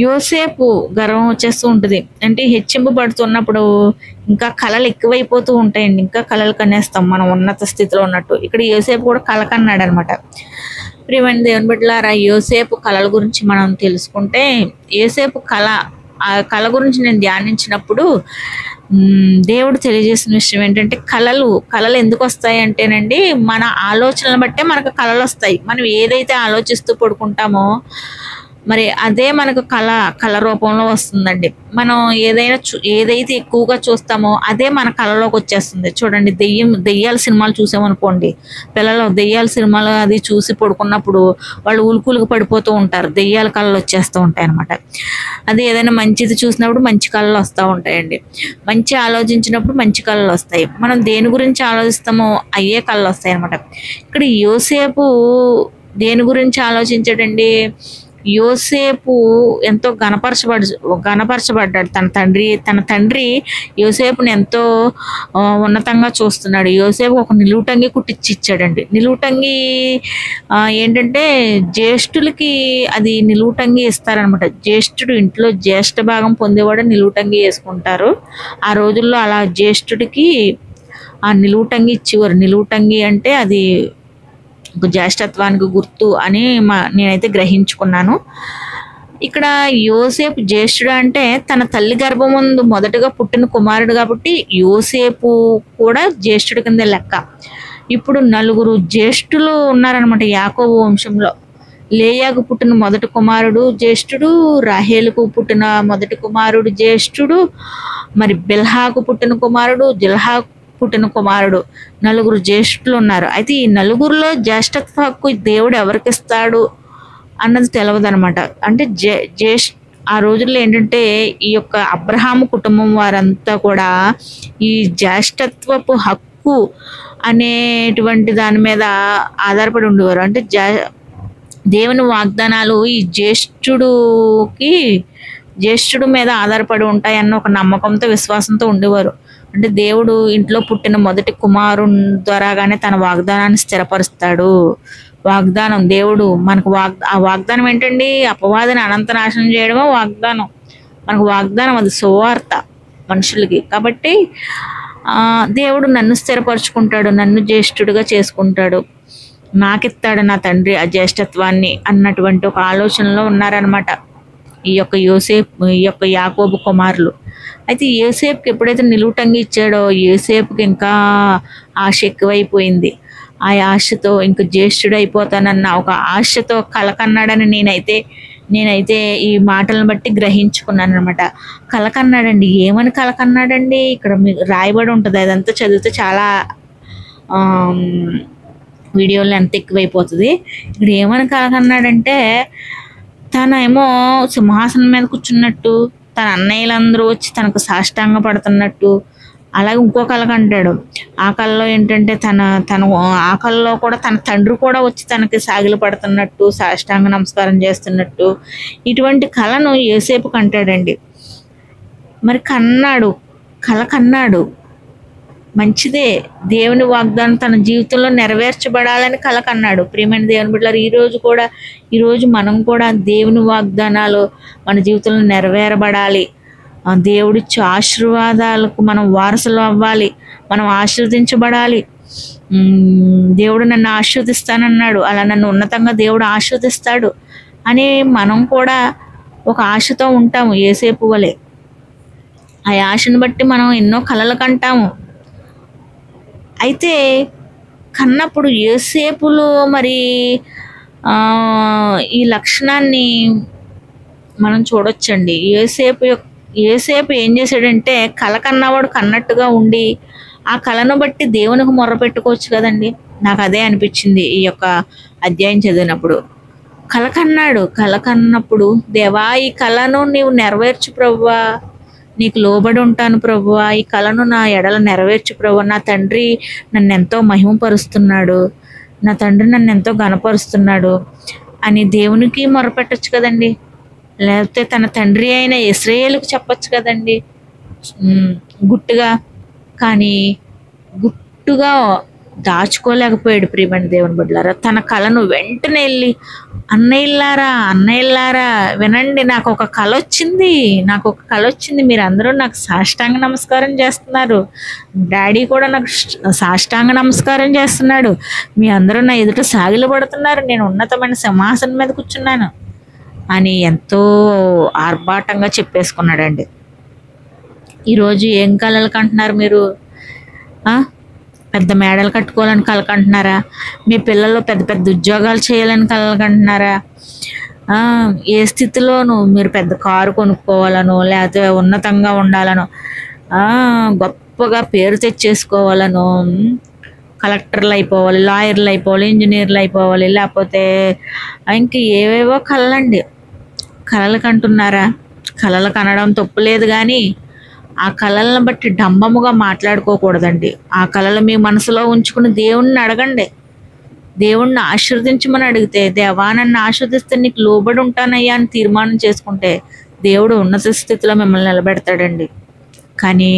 యోసేపు గర్వం వచ్చేస్తూ ఉంటుంది. అంటే హెచ్చింపు పడుతున్నప్పుడు ఇంకా కళలు ఎక్కువైపోతూ ఉంటాయండి, ఇంకా కళలు కనేస్తాం మనం ఉన్నత స్థితిలో ఉన్నట్టు. ఇక్కడ యోసేపు కూడా కళ కన్నాడు అనమాట. ప్రియమైన దేవుని బిడ్డలారా, యోసేపు కళల గురించి మనం తెలుసుకుంటే, యోసేపు ఆ కళ గురించి నేను ధ్యానించినప్పుడు దేవుడు తెలియజేసిన విషయం ఏంటంటే, కళలు ఎందుకు వస్తాయి అంటేనండి, మన ఆలోచనలు బట్టే మనకు కళలు వస్తాయి. మనం ఏదైతే ఆలోచిస్తూ పడుకుంటామో మరి అదే మనకు కళ రూపంలో వస్తుందండి. మనం ఏదైతే ఎక్కువగా చూస్తామో అదే మన కళలోకి వచ్చేస్తుంది. చూడండి, దెయ్యాల సినిమాలు చూసామనుకోండి, పిల్లలు దెయ్యాల సినిమాలు అది చూసి పడుకున్నప్పుడు వాళ్ళు ఉలుకులుకు పడిపోతూ ఉంటారు, దెయ్యాల కళలు వచ్చేస్తూ ఉంటాయి అనమాట. అది ఏదైనా మంచిది చూసినప్పుడు మంచి కళలు వస్తూ ఉంటాయండి, మంచి ఆలోచించినప్పుడు మంచి కళలు వస్తాయి. మనం దేని గురించి ఆలోచిస్తామో అయ్యే కళలు వస్తాయి అనమాట. ఇక్కడ యోసేపు దేని గురించి ఆలోచించాడండి? యోసేపు ఎంతో గణపరచబడ్డాడు. తన తండ్రి యోసేపుని ఎంతో ఉన్నతంగా చూస్తున్నాడు. యోసేపు ఒక నిలువుటంగి కుట్టించి ఇచ్చాడండి. నిలువుటంగి ఏంటంటే జ్యేష్ఠులకి అది నిలువుటంగి ఇస్తారనమాట. జ్యేష్ఠుడు ఇంట్లో జ్యేష్ఠ భాగం పొందేవాడు నిలువుటంగి వేసుకుంటారు. ఆ రోజుల్లో అలా జ్యేష్ఠుడికి ఆ నిలువుటంగి ఇచ్చేవారు. నిలువుటంగి అంటే అది జ్యేష్ఠత్వానికి గుర్తు అని నేనైతే గ్రహించుకున్నాను. ఇక్కడ యోసేపు జ్యేష్ఠుడు అంటే తన తల్లి గర్భం ముందు మొదటగా పుట్టిన కుమారుడు కాబట్టి యోసేపు కూడా జ్యేష్ఠుడి కింద లెక్క. ఇప్పుడు 4 జ్యేష్ఠులు ఉన్నారనమాట యాకోబు వంశంలో. లేయాకు పుట్టిన మొదటి కుమారుడు జ్యేష్ఠుడు, రాహేలుకు పుట్టిన మొదటి కుమారుడు జ్యేష్ఠుడు, మరి బిల్హాకు పుట్టిన కుమారుడు, జిల్హాకు పుట్టిన కుమారుడు, 4 జ్యేష్ఠులు ఉన్నారు. అయితే ఈ 4లో జ్యేష్ఠత్వ హక్కు దేవుడు ఎవరికి ఇస్తాడు అన్నది తెలియదు అనమాట. అంటే ఆ రోజుల్లో ఏంటంటే ఈ యొక్క అబ్రహాము కుటుంబం వారంతా కూడా ఈ జ్యేష్ఠత్వపు హక్కు అనేటువంటి దాని మీద ఆధారపడి ఉండేవారు. అంటే దేవుని వాగ్దానాలు ఈ జ్యేష్ఠుడు మీద ఆధారపడి ఉంటాయన్న ఒక నమ్మకంతో, విశ్వాసంతో ఉండేవారు. అంటే దేవుడు ఇంట్లో పుట్టిన మొదటి కుమారుని ద్వారాగానే తన వాగ్దానాన్ని స్థిరపరుస్తాడు. వాగ్దానం దేవుడు మనకు ఆ వాగ్దానం ఏంటండి? అపవాదిని అనంత నాశనం చేయడమే వాగ్దానం. మనకు వాగ్దానం అది సువార్త మనుషులకి. కాబట్టి దేవుడు నన్ను స్థిరపరుచుకుంటాడు, నన్ను జ్యేష్ఠుడిగా చేసుకుంటాడు, నాకిస్తాడు నా తండ్రి ఆ జ్యేష్ఠత్వాన్ని అన్నటువంటి ఒక ఆలోచనలో ఉన్నారనమాట. ఈ యొక్క యాకోబు కుమారులు. అయితే యోసేపుకి ఎప్పుడైతే నిలువుటంగి ఇచ్చాడో యోసేపుకి ఇంకా ఆశ ఎక్కువైపోయింది. ఆ ఆశతో ఇంక జ్యేష్ఠుడు అయిపోతానన్న ఒక ఆశతో కలకన్నాడని నేనైతే ఈ మాటలను బట్టి గ్రహించుకున్నాను అనమాట. కలకన్నాడండి. ఏమని కలకన్నాడండి? ఇక్కడ మీకు రాయబడి ఉంటుంది. అదంతా చదివితే చాలా వీడియోలో ఎంత ఎక్కువైపోతుంది. ఇక్కడ ఏమని కలకన్నాడంటే, తనేమో సింహాసనం మీద కూర్చున్నట్టు, తన అన్నయ్యలందరూ వచ్చి తనకు సాష్టాంగ పడుతున్నట్టు, అలాగే ఇంకో కళ అంటాడు. ఆ కళలో ఏంటంటే ఆ కళలో కూడా తన తండ్రి కూడా వచ్చి తనకి సాగిలు పడుతున్నట్టు, సాష్టాంగ నమస్కారం చేస్తున్నట్టు, ఇటువంటి కళను యోసేపు కంటాడండి. మరి కళ కన్నాడు, మంచిదే. దేవుని వాగ్దానం తన జీవితంలో నెరవేర్చబడాలని కళ కన్నాడు. ప్రియమైన దేవుని బిడ్డలారా, ఈరోజు మనం కూడా దేవుని వాగ్దానాలు మన జీవితంలో నెరవేరబడాలి. దేవుడిచ్చే ఆశీర్వాదాలకు మనం వారసులు అవ్వాలి, మనం ఆశీర్వదించబడాలి. దేవుడు నన్ను ఆశీర్వదిస్తానన్నాడు, అలా నన్ను ఉన్నతంగా దేవుడు ఆశీర్వదిస్తాడు అని మనం కూడా ఒక ఆశతో ఉంటాము. యోసేపు వలె ఆ ఆశను బట్టి మనం ఎన్నో కలలు కంటాము. అయితే కన్నప్పుడు యోసేపులో మరి ఈ లక్షణాన్ని మనం చూడొచ్చండి. యోసేపు ఏం చేశాడంటే, కళ కన్నవాడు కన్నట్టుగా ఉండి ఆ కళను బట్టి దేవునికి మొర్ర పెట్టుకోవచ్చు కదండి. నాకు అదే అనిపించింది ఈ యొక్క అధ్యాయం చదివినప్పుడు. కళ కన్నప్పుడు, దేవా ఈ కళను నీవు నెరవేర్చు ప్రభువా, నీకు లోబడి ఉంటాను ప్రభువా, ఈ కళను నా ఎడల నెరవేర్చు ప్రభువా, నా తండ్రి నన్ను ఎంతో మహిమపరుస్తున్నాడు, నా తండ్రి నన్ను ఎంతో ఘనపరుస్తున్నాడు అని దేవునికి మొరపెట్టచ్చు కదండి. లేకపోతే తన తండ్రి అయిన ఇశ్రాయేలుకు చెప్పచ్చు కదండి గుట్టుగా. కానీ గుట్టుగా దాచుకోలేకపోయాడు. ప్రియమైన దేవుని బిడ్డలారా, తన కళను వెంటనే వెళ్ళి, అన్నయ్యలారా వినండి, నాకు ఒక కళ వచ్చింది, మీరందరూ నాకు సాష్టాంగ నమస్కారం చేస్తున్నారు, డాడీ కూడా నాకు సాష్టాంగ నమస్కారం చేస్తున్నాడు, మీ అందరూ నా ఎదుట సాగిలు పడుతున్నారు, నేను ఉన్నతమైన సింహాసనం మీద కూర్చున్నాను అని ఎంతో ఆర్భాటంగా చెప్పేసుకున్నాడండి. ఈరోజు ఏం కళలు కంటున్నారు మీరు? పెద్ద మేడలు కట్టుకోవాలని కలకంటున్నారా? మీ పిల్లలు పెద్ద పెద్ద ఉద్యోగాలు చేయాలని కలకంటున్నారా? ఏ స్థితిలోనూ మీరు పెద్ద కారు కొనుక్కోవాలనో, లేకపోతే ఉన్నతంగా ఉండాలనో, గొప్పగా పేరు తెచ్చేసుకోవాలనో, కలెక్టర్లు అయిపోవాలి, లాయర్లు అయిపోవాలి, ఇంజనీర్లు అయిపోవాలి, లేకపోతే ఇంక ఏవేవో కళలండి. కళలు కంటున్నారా? కళలు కనడం తప్పులేదు, కానీ ఆ కళలను బట్టి డంబముగా మాట్లాడుకోకూడదండి. ఆ కళలు మీ మనసులో ఉంచుకుని దేవుణ్ణి అడగండి. దేవుణ్ణి ఆశీర్వదించమని అడిగితే, దేవా నన్ను ఆశీర్వదిస్తే నీకు లోబడి ఉంటానయ్యా అని తీర్మానం చేసుకుంటే దేవుడు ఉన్నత స్థితిలో మిమ్మల్ని నిలబెడతాడండి. కానీ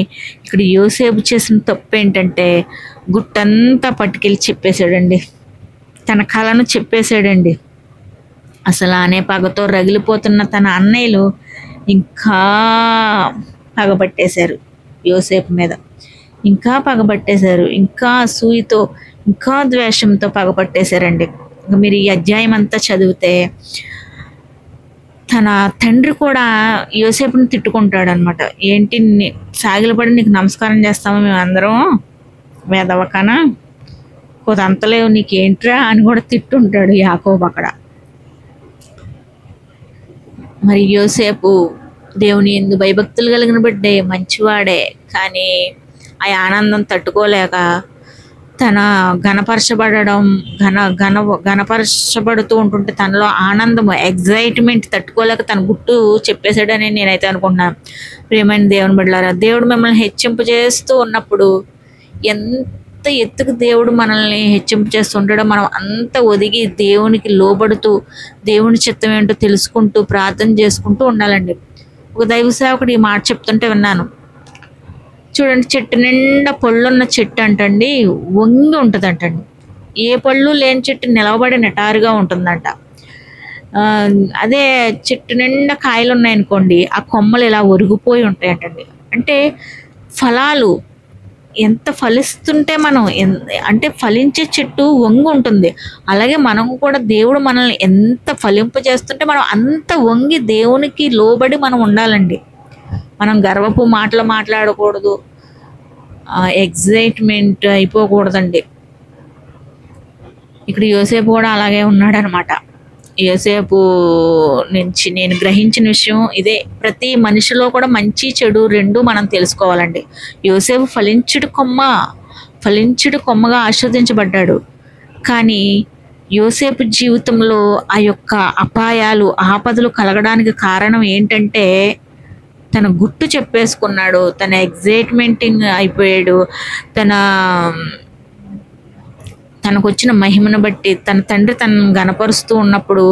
ఇక్కడ యోసేపు చేసిన తప్పు ఏంటంటే, గుట్టంతా పట్టుకెళ్ళి చెప్పేశాడండి, తన కళను చెప్పేశాడండి. అసలు అనే పగతో రగిలిపోతున్న తన అన్నయ్యలు ఇంకా పగబట్టేశారు యోసేపు మీద, ఇంకా పగబట్టేశారు, ఇంకా అసూయతో, ఇంకా ద్వేషంతో పగబట్టేశారండి. మీరు ఈ అధ్యాయం అంతా చదివితే తన తండ్రి కూడా యోసేపుని తిట్టుకుంటాడు అనమాట. ఏంటి సాగిలపడి నీకు నమస్కారం చేస్తామో మేమందరం, వేదవకనా కొదంతలేవు నీకేంట్రా అని కూడా తిట్టుంటాడు యాకోబు అక్కడ. మరి యోసేపు దేవుని యందు భయభక్తులు కలిగిన బిడ్డే, మంచివాడే, కానీ ఆ ఆనందం తట్టుకోలేక తన ఘనపరచబడుతూ ఉంటుంటే తనలో ఆనందము, ఎగ్జైట్మెంట్ తట్టుకోలేక తన గుట్టు చెప్పేశాడని నేనైతే అనుకుంటున్నాను. ప్రియమైన దేవుని బిడ్డలారా, దేవుడు మిమ్మల్ని హెచ్చింపు చేస్తూ ఉన్నప్పుడు ఎంత ఎత్తుకు దేవుడు మనల్ని హెచ్చింపు చేస్తుంటాడో మనం అంత ఒదిగి దేవునికి లోబడుతూ దేవుని చిత్తం ఏంటో తెలుసుకుంటూ ప్రార్థన చేసుకుంటూ ఉండాలండి. ఒక దైవ సేవకుడు ఈ మాట చెప్తుంటే విన్నాను. చూడండి, చెట్టు నిండా పళ్ళున్న చెట్టు అంటండి వంగి ఉంటుందంటండి. ఏ పళ్ళు లేని చెట్టు నిలవబడి నిటారుగా ఉంటుందంట. అదే చెట్టు నిండా కాయలు ఉన్నాయనుకోండి, ఆ కొమ్మలు ఇలా ఒరిగిపోయి ఉంటాయంటండి. అంటే ఫలాలు ఎంత ఫలిస్తుంటే మనం అంటే ఫలించే చెట్టు వంగి ఉంటుంది. అలాగే మనం కూడా దేవుడు మనల్ని ఎంత ఫలింప చేస్తుంటే మనం అంత వంగి దేవునికి లోబడి మనం ఉండాలండి. మనం గర్వపు మాటలు మాట్లాడకూడదు, ఎగ్జైట్మెంట్ అయిపోకూడదండి. ఇక్కడ యోసేపు కూడా అలాగే ఉన్నాడు అనమాట. యోసేపు నుంచి నేను గ్రహించిన విషయం ఇదే, ప్రతి మనిషిలో కూడా మంచి చెడు రెండు మనం తెలుసుకోవాలండి. యోసేపు ఫలించుడు కొమ్మగా ఆస్వాదించబడ్డాడు. కానీ యోసేపు జీవితంలో ఆ యొక్క అపాయాలు ఆపదలు కలగడానికి కారణం ఏంటంటే తన గుట్టు చెప్పేసుకున్నాడు, తన ఎగ్జైట్మెంటింగ్ అయిపోయాడు. తనకు వచ్చిన మహిమను బట్టి తన తండ్రి తనను గనపరుస్తూ ఉన్నప్పుడు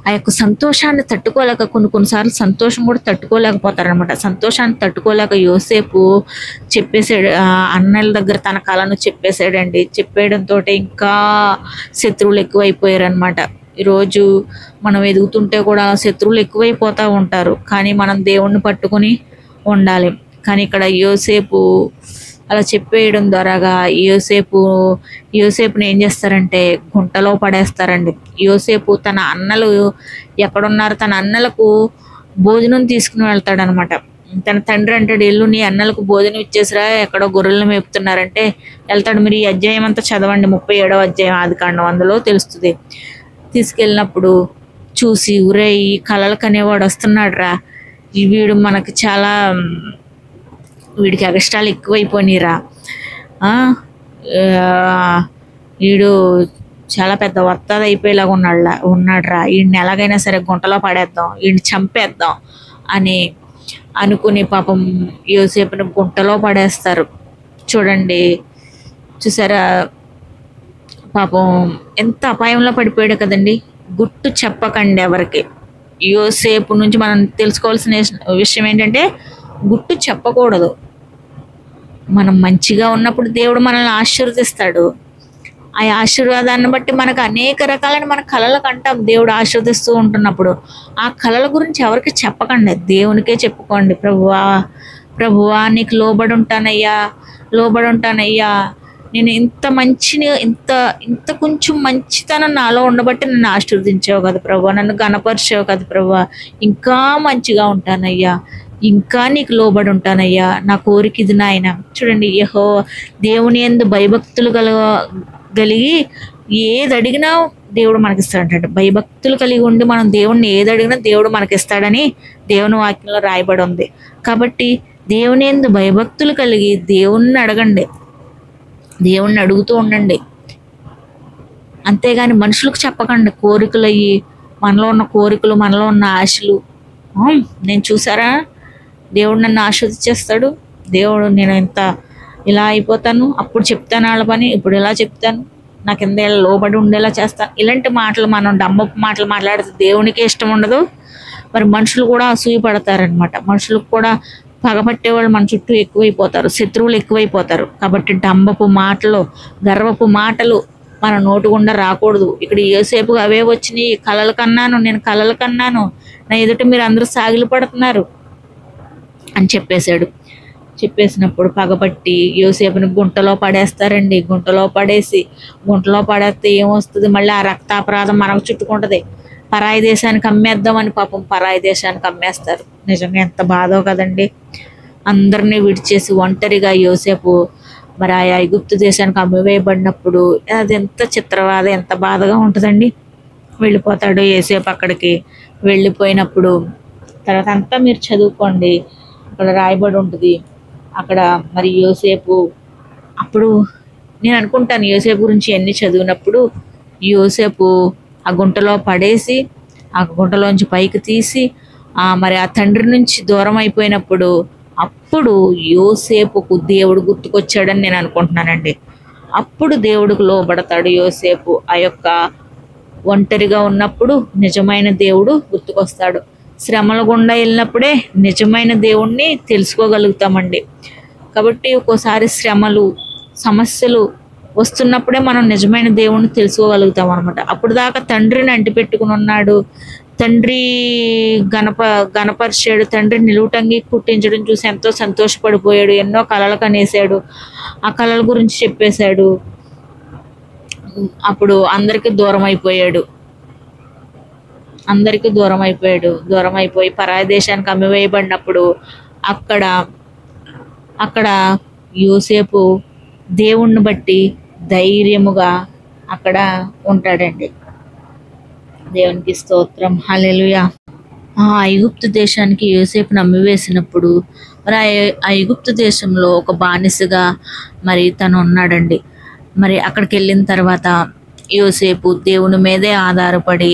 ఆ యొక్క సంతోషాన్ని తట్టుకోలేక, కొన్నిసార్లు సంతోషం కూడా తట్టుకోలేకపోతారనమాట. సంతోషాన్ని తట్టుకోలేక యోసేపు చెప్పేశాడు, అన్నల దగ్గర తన కళను చెప్పేశాడండి. చెప్పేయడంతో ఇంకా శత్రువులు ఎక్కువైపోయారు అనమాట. ఈరోజు మనం ఎదుగుతుంటే కూడా శత్రువులు ఎక్కువైపోతూ ఉంటారు, కానీ మనం దేవుణ్ణి పట్టుకొని ఉండాలి. కానీ ఇక్కడ యోసేపు అలా చెప్పేయడం ద్వారాగా యోసేపుని ఏం చేస్తారంటే గుంటలో పడేస్తారండి. యోసేపు తన అన్నలు ఎక్కడున్నారు, తన అన్నలకు భోజనం తీసుకుని వెళ్తాడనమాట. తన తండ్రి అంటాడు, ఎల్లు నీ అన్నలకు భోజనం ఇచ్చేసిరా, ఎక్కడో గొర్రెలను మేపుతున్నారంటే వెళ్తాడు. మీరు ఈ అధ్యాయం అంతా చదవండి, 37వ అధ్యాయం ఆదికాండం, అందులో తెలుస్తుంది. తీసుకెళ్ళినప్పుడు చూసి, ఊరే ఈ కలలకు అనేవాడు వస్తున్నాడు రా, వీడు మనకి చాలా, వీడికి అగష్టాలు ఎక్కువైపోయినరా, వీడు చాలా పెద్ద వర్తాది అయిపోయేలాగా ఉన్నాడురా, వీడిని ఎలాగైనా సరే గుంటలో పడేద్దాం, వీడిని చంపేద్దాం అని అనుకుని పాపం యోసేపుని గుంటలో పడేస్తారు. చూడండి, చూసారా పాపం ఎంత అపాయంలో పడిపోయాడు కదండి. గుట్టు చెప్పకండి ఎవరికి. యోసేపు నుంచి మనం తెలుసుకోవాల్సిన విషయం ఏంటంటే గుట్టు చెప్పకూడదు. మనం మంచిగా ఉన్నప్పుడు దేవుడు మనల్ని ఆశీర్వదిస్తాడు. ఆ ఆశీర్వాదాన్ని బట్టి మనకు అనేక రకాలైన మన కళలకు అంటాం. దేవుడు ఆశీర్వదిస్తూ ఉంటున్నప్పుడు ఆ కళల గురించి ఎవరికి చెప్పకండి, దేవునికే చెప్పుకోండి. ప్రభువా నీకు లోబడి ఉంటానయ్యా, నేను ఇంత ఇంత కొంచెం మంచితనం నాలో ఉండబట్టి నన్ను ఆశీర్వదించావు కదా ప్రభువా, నన్ను గణపరిచావు కదా ప్రభువా, ఇంకా మంచిగా ఉంటానయ్యా, ఇంకా నీకు లోబడి ఉంటానయ్యా, నా కోరిక ఇది నాయన. చూడండి, దేవుని యందు భయభక్తులు కలిగి ఏది అడిగినా దేవుడు మనకిస్తాడంట. భయభక్తులు కలిగి ఉండి మనం దేవుణ్ణి ఏది అడిగినా దేవుడు మనకిస్తాడని దేవుని వాక్యంలో రాయబడి ఉంది. కాబట్టి దేవుని యందు భయభక్తులు కలిగి దేవుణ్ణి అడగండి, దేవుణ్ణి అడుగుతూ ఉండండి. అంతేగాని మనుషులకు చెప్పకండి కోరికలు అయ్యి, మనలో ఉన్న కోరికలు, మనలో ఉన్న ఆశలు. నేను చూసారా, దేవుడు నన్ను ఆశీర్వదించేస్తాడు, దేవుడు నేను ఇలా అయిపోతాను, అప్పుడు చెప్తాను వాళ్ళ పని, ఇప్పుడు ఇలా చెప్తాను, నాకు ఎంత లోబడి ఉండేలా చేస్తాను. ఇలాంటి మాటలు మనం డమ్మపు మాటలు మాట్లాడితే దేవునికి ఇష్టం ఉండదు. మరి మనుషులు కూడా అసూయపడతారనమాట. మనుషులకు కూడా పగపట్టే వాళ్ళు మన చుట్టూ ఎక్కువైపోతారు, శత్రువులు ఎక్కువైపోతారు. కాబట్టి డంబపు మాటలు, గర్వపు మాటలు మన నోటు గుండా రాకూడదు. ఇక్కడ యోసేపు అవే వచ్చినాయి, నేను కలలు కన్నాను, నా ఎదుట మీరు అందరూ సాగిలు పడుతున్నారు అని చెప్పేసినప్పుడు పగబట్టి యోసేపుని గుంటలో పడేస్తారండి. గుంటలో పడేస్తే ఏమొస్తుంది, మళ్ళీ ఆ రక్తాపరాధం మనకు చుట్టుకుంటుంది. పరాయి దేశానికి అమ్మేద్దామని పాపం పరాయి దేశానికి అమ్మేస్తారు. నిజంగా ఎంత బాధో కదండి. అందరినీ విడిచేసి ఒంటరిగా యోసేపు మరి ఆ ఐగుప్తు దేశానికి అమ్మివేయబడినప్పుడు అది ఎంత చిత్రవాద, ఎంత బాధగా ఉంటుందండి. వెళ్ళిపోతాడు యోసేపు. అక్కడికి వెళ్ళిపోయినప్పుడు తర్వాత అంతా మీరు చదువుకోండి, అక్కడ రాయబడి ఉంటుంది. అక్కడ మరి యోసేపు, అప్పుడు నేను అనుకుంటాను యోసేపు గురించి ఎన్ని చదివినప్పుడు, యోసేపు ఆ గుంటలో పడేసి ఆ గుంటలోంచి పైకి తీసి మరి ఆ తండ్రి నుంచి దూరం అయిపోయినప్పుడు అప్పుడు యోసేపుకు దేవుడు గుర్తుకొచ్చాడని నేను అనుకుంటున్నానండి. అప్పుడు దేవుడికి లోబడతాడు యోసేపు. ఆ యొక్క ఒంటరిగా ఉన్నప్పుడు నిజమైన దేవుడు గుర్తుకొస్తాడు. శ్రమల గుండా వెళ్ళినప్పుడే నిజమైన దేవుణ్ణి తెలుసుకోగలుగుతామండి. కాబట్టి ఒక్కోసారి శ్రమలు, సమస్యలు వస్తున్నప్పుడే మనం నిజమైన దేవుణ్ణి తెలుసుకోగలుగుతాం అనమాట. అప్పుడు దాకా తండ్రిని అంటిపెట్టుకుని ఉన్నాడు, తండ్రి గణపరిచాడు, తండ్రి నిలువుటంగి కుట్టించడం చూసి ఎంతో సంతోషపడిపోయాడు, ఎన్నో కలలు కనేసాడు, ఆ కళల గురించి చెప్పేశాడు. అప్పుడు అందరికీ దూరం అయిపోయాడు, దూరం అయిపోయి పరాయి దేశానికి అమ్మివేయబడినప్పుడు అక్కడ అక్కడ యోసేపు దేవుణ్ణి బట్టి ధైర్యముగా అక్కడ ఉంటాడండి. దేవునికి స్తోత్రం, హల్లెలూయా. ఆ ఐగుప్తు దేశానికి యోసేపును అమ్మివేసినప్పుడు మరి ఆ ఐగుప్తు దేశంలో ఒక బానిసగా మరి తను ఉన్నాడండి. మరి అక్కడికి వెళ్ళిన తర్వాత యోసేపు దేవుని మీదే ఆధారపడి,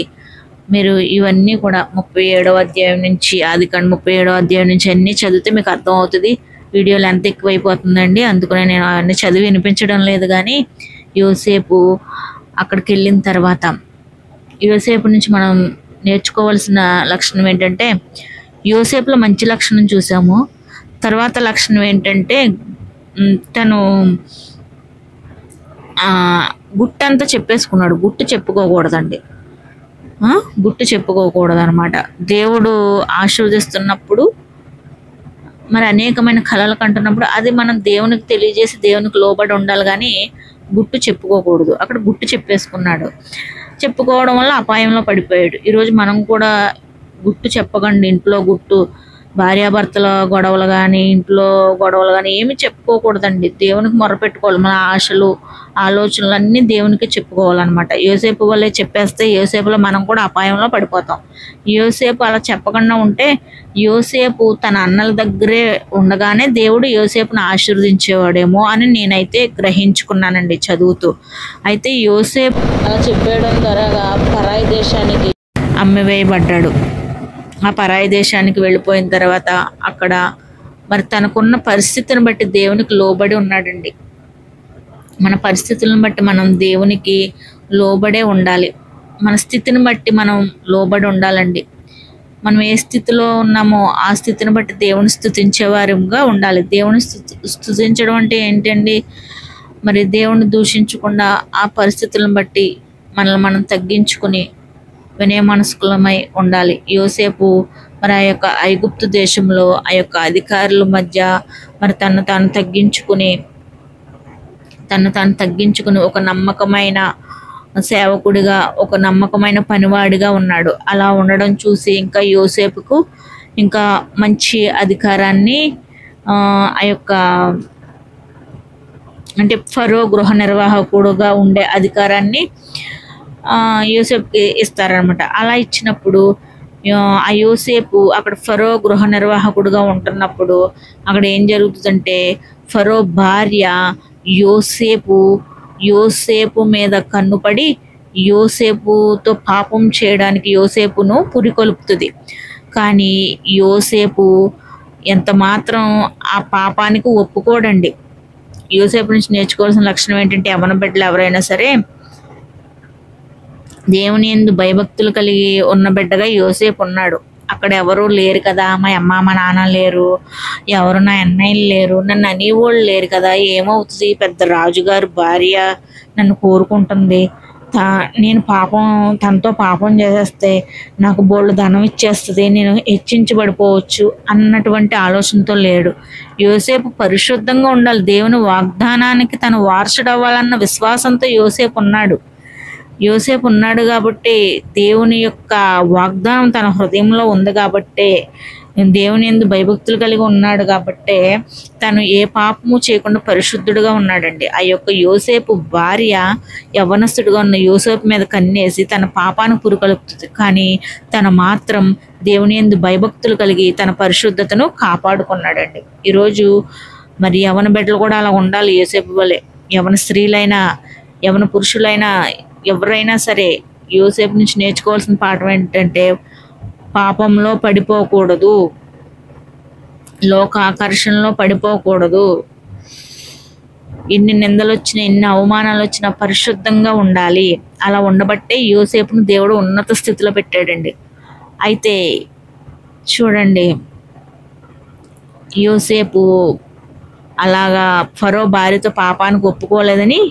మీరు ఇవన్నీ కూడా 37వ అధ్యాయం నుంచి, ఆదికాండం 37వ అధ్యాయం నుంచి అన్నీ చదివితే మీకు అర్థం అవుతుంది. వీడియోలు ఎంత ఎక్కువైపోతుందండి, అందుకనే నేను అవన్నీ చదివి వినిపించడం లేదు. కానీ యోసేపు అక్కడికి వెళ్ళిన తర్వాత యోసేపు నుంచి మనం నేర్చుకోవాల్సిన లక్షణం ఏంటంటే, యోసేపులో మంచి లక్షణం చూసాము. తర్వాత లక్షణం ఏంటంటే తను గుట్టంతా చెప్పేసుకున్నాడు. గుట్టు చెప్పుకోకూడదండి, గుట్టు చెప్పుకోకూడదు అనమాట. దేవుడు ఆశీర్వదిస్తున్నప్పుడు మరి అనేకమైన కళలు కంటున్నప్పుడు అది మనం దేవునికి తెలియజేసి దేవునికి లోబడి ఉండాలి, కానీ గుట్టు చెప్పుకోకూడదు. అక్కడ గుట్టు చెప్పేసుకున్నాడు. చెప్పుకోవడం వల్ల అపాయంలో పడిపోయాడు. ఈరోజు మనం కూడా గుట్టు చెప్పకండి. ఇంట్లో గుట్టు, భార్యాభర్తల గొడవలు కానీ, ఇంట్లో గొడవలు కానీ ఏమి చెప్పుకోకూడదండి. దేవునికి మొరపెట్టుకోవాలి. మన ఆశలు, ఆలోచనలు అన్నీ దేవునికి చెప్పుకోవాలన్నమాట. యోసేపు వల్లే చెప్పేస్తే యోసేపులో మనం కూడా అపాయంలో పడిపోతాం. యోసేపు అలా చెప్పకుండా ఉంటే, యోసేపు తన అన్నల దగ్గరే ఉండగానే దేవుడు యోసేపును ఆశీర్వదించేవాడేమో అని నేనైతే గ్రహించుకున్నానండి చదువుతూ. అయితే యోసేపు అలా చెప్పేయడం ద్వారా పరాయి దేశానికి అమ్మివేయబడ్డాడు. ఆ పరాయి దేశానికి వెళ్ళిపోయిన తర్వాత అక్కడ మరి తనకున్న పరిస్థితిని బట్టి దేవునికి లోబడి ఉన్నాడండి. మన పరిస్థితులను బట్టి మనం దేవునికి లోబడే ఉండాలి. మన స్థితిని బట్టి మనం లోబడి ఉండాలండి. మనం ఏ స్థితిలో ఉన్నామో ఆ స్థితిని బట్టి దేవుని స్తుతించేవారుగా ఉండాలి. దేవుని స్తుతించడం అంటే ఏంటండి? మరి దేవుని దూషించకుండా ఆ పరిస్థితులను బట్టి మనల్ని మనం తగ్గించుకుని వినయ మనస్కులమై ఉండాలి. యోసేపు మరి ఆ యొక్క ఐగుప్తు దేశంలో ఆ యొక్క అధికారుల మధ్య మరి తను తాను తగ్గించుకుని ఒక నమ్మకమైన సేవకుడిగా, ఒక నమ్మకమైన పనివాడిగా ఉన్నాడు. అలా ఉండడం చూసి ఇంకా యోసేపుకు ఇంకా మంచి అధికారాన్ని ఆ యొక్క అంటే ఫరో గృహ నిర్వాహకుడుగా ఉండే అధికారాన్ని యోసేపుకి ఇస్తారనమాట. అలా ఇచ్చినప్పుడు ఆ యోసేపు అక్కడ ఫరో గృహ నిర్వాహకుడుగా ఉంటున్నప్పుడు అక్కడ ఏం జరుగుతుందంటే, ఫరో భార్య యోసేపు మీద కన్నుపడి యోసేపుతో పాపం చేయడానికి యోసేపును పురికొల్పుతుంది. కానీ యోసేపు ఎంత మాత్రం ఆ పాపానికి ఒప్పుకోడండి. యోసేపు నుంచి నేర్చుకోవాల్సిన లక్షణం ఏంటంటే, యవ్వన బిడ్డలు ఎవరైనా సరే దేవుని యందు భయభక్తులు కలిగి ఉన్న బిడ్డగా యోసేపు ఉన్నాడు. అక్కడ ఎవరు లేరు కదా, మా అమ్మ మా నాన్న లేరు, ఎవరు నా అన్నయ్యలు లేరు, నన్ను అనేవాళ్ళు లేరు కదా, ఏమవుతుంది, పెద్ద రాజుగారు భార్య నన్ను కోరుకుంటుంది, నేను తనతో పాపం చేసేస్తే నాకు బోళ్ళు ధనం ఇచ్చేస్తుంది, నేను హెచ్చించబడిపోవచ్చు అన్నటువంటి ఆలోచనతో లేడు. యోసేపు పరిశుద్ధంగా ఉండాలి, దేవుని వాగ్దానానికి తను వారసుడు అవ్వాలన్న విశ్వాసంతో యోసేపు ఉన్నాడు కాబట్టి, దేవుని యొక్క వాగ్దానం తన హృదయంలో ఉంది కాబట్టి, దేవుని యందు భయభక్తులు కలిగి ఉన్నాడు కాబట్టి తను ఏ పాపము చేయకుండా పరిశుద్ధుడుగా ఉన్నాడండి. ఆ యొక్క యోసేపు భార్య యవ్వనస్తుడిగా ఉన్న యోసేపు మీద కన్నేసి తన పాపాన్ని పురుకొల్పుతుంది. కానీ తను మాత్రం దేవుని యందు భయభక్తులు కలిగి తన పరిశుద్ధతను కాపాడుకున్నాడండి. ఈరోజు మరి యవ్వన బిడ్డలు కూడా అలా ఉండాలి యోసేపు వలె. యవ్వన స్త్రీలైనా, యవ్వన పురుషులైనా, ఎవరైనా సరే యోసేపు నుంచి నేర్చుకోవాల్సిన పాఠం ఏంటంటే, పాపంలో పడిపోకూడదు, లోక ఆకర్షణలో పడిపోకూడదు. ఎన్ని నిందలు వచ్చినా, ఎన్ని అవమానాలు వచ్చినా పరిశుద్ధంగా ఉండాలి. అలా ఉండబట్టే యోసేపును దేవుడు ఉన్నత స్థితిలో పెట్టాడండి. అయితే చూడండి, యోసేపు అలాగా ఫరో భార్యతో పాపానికి ఒప్పుకోలేదని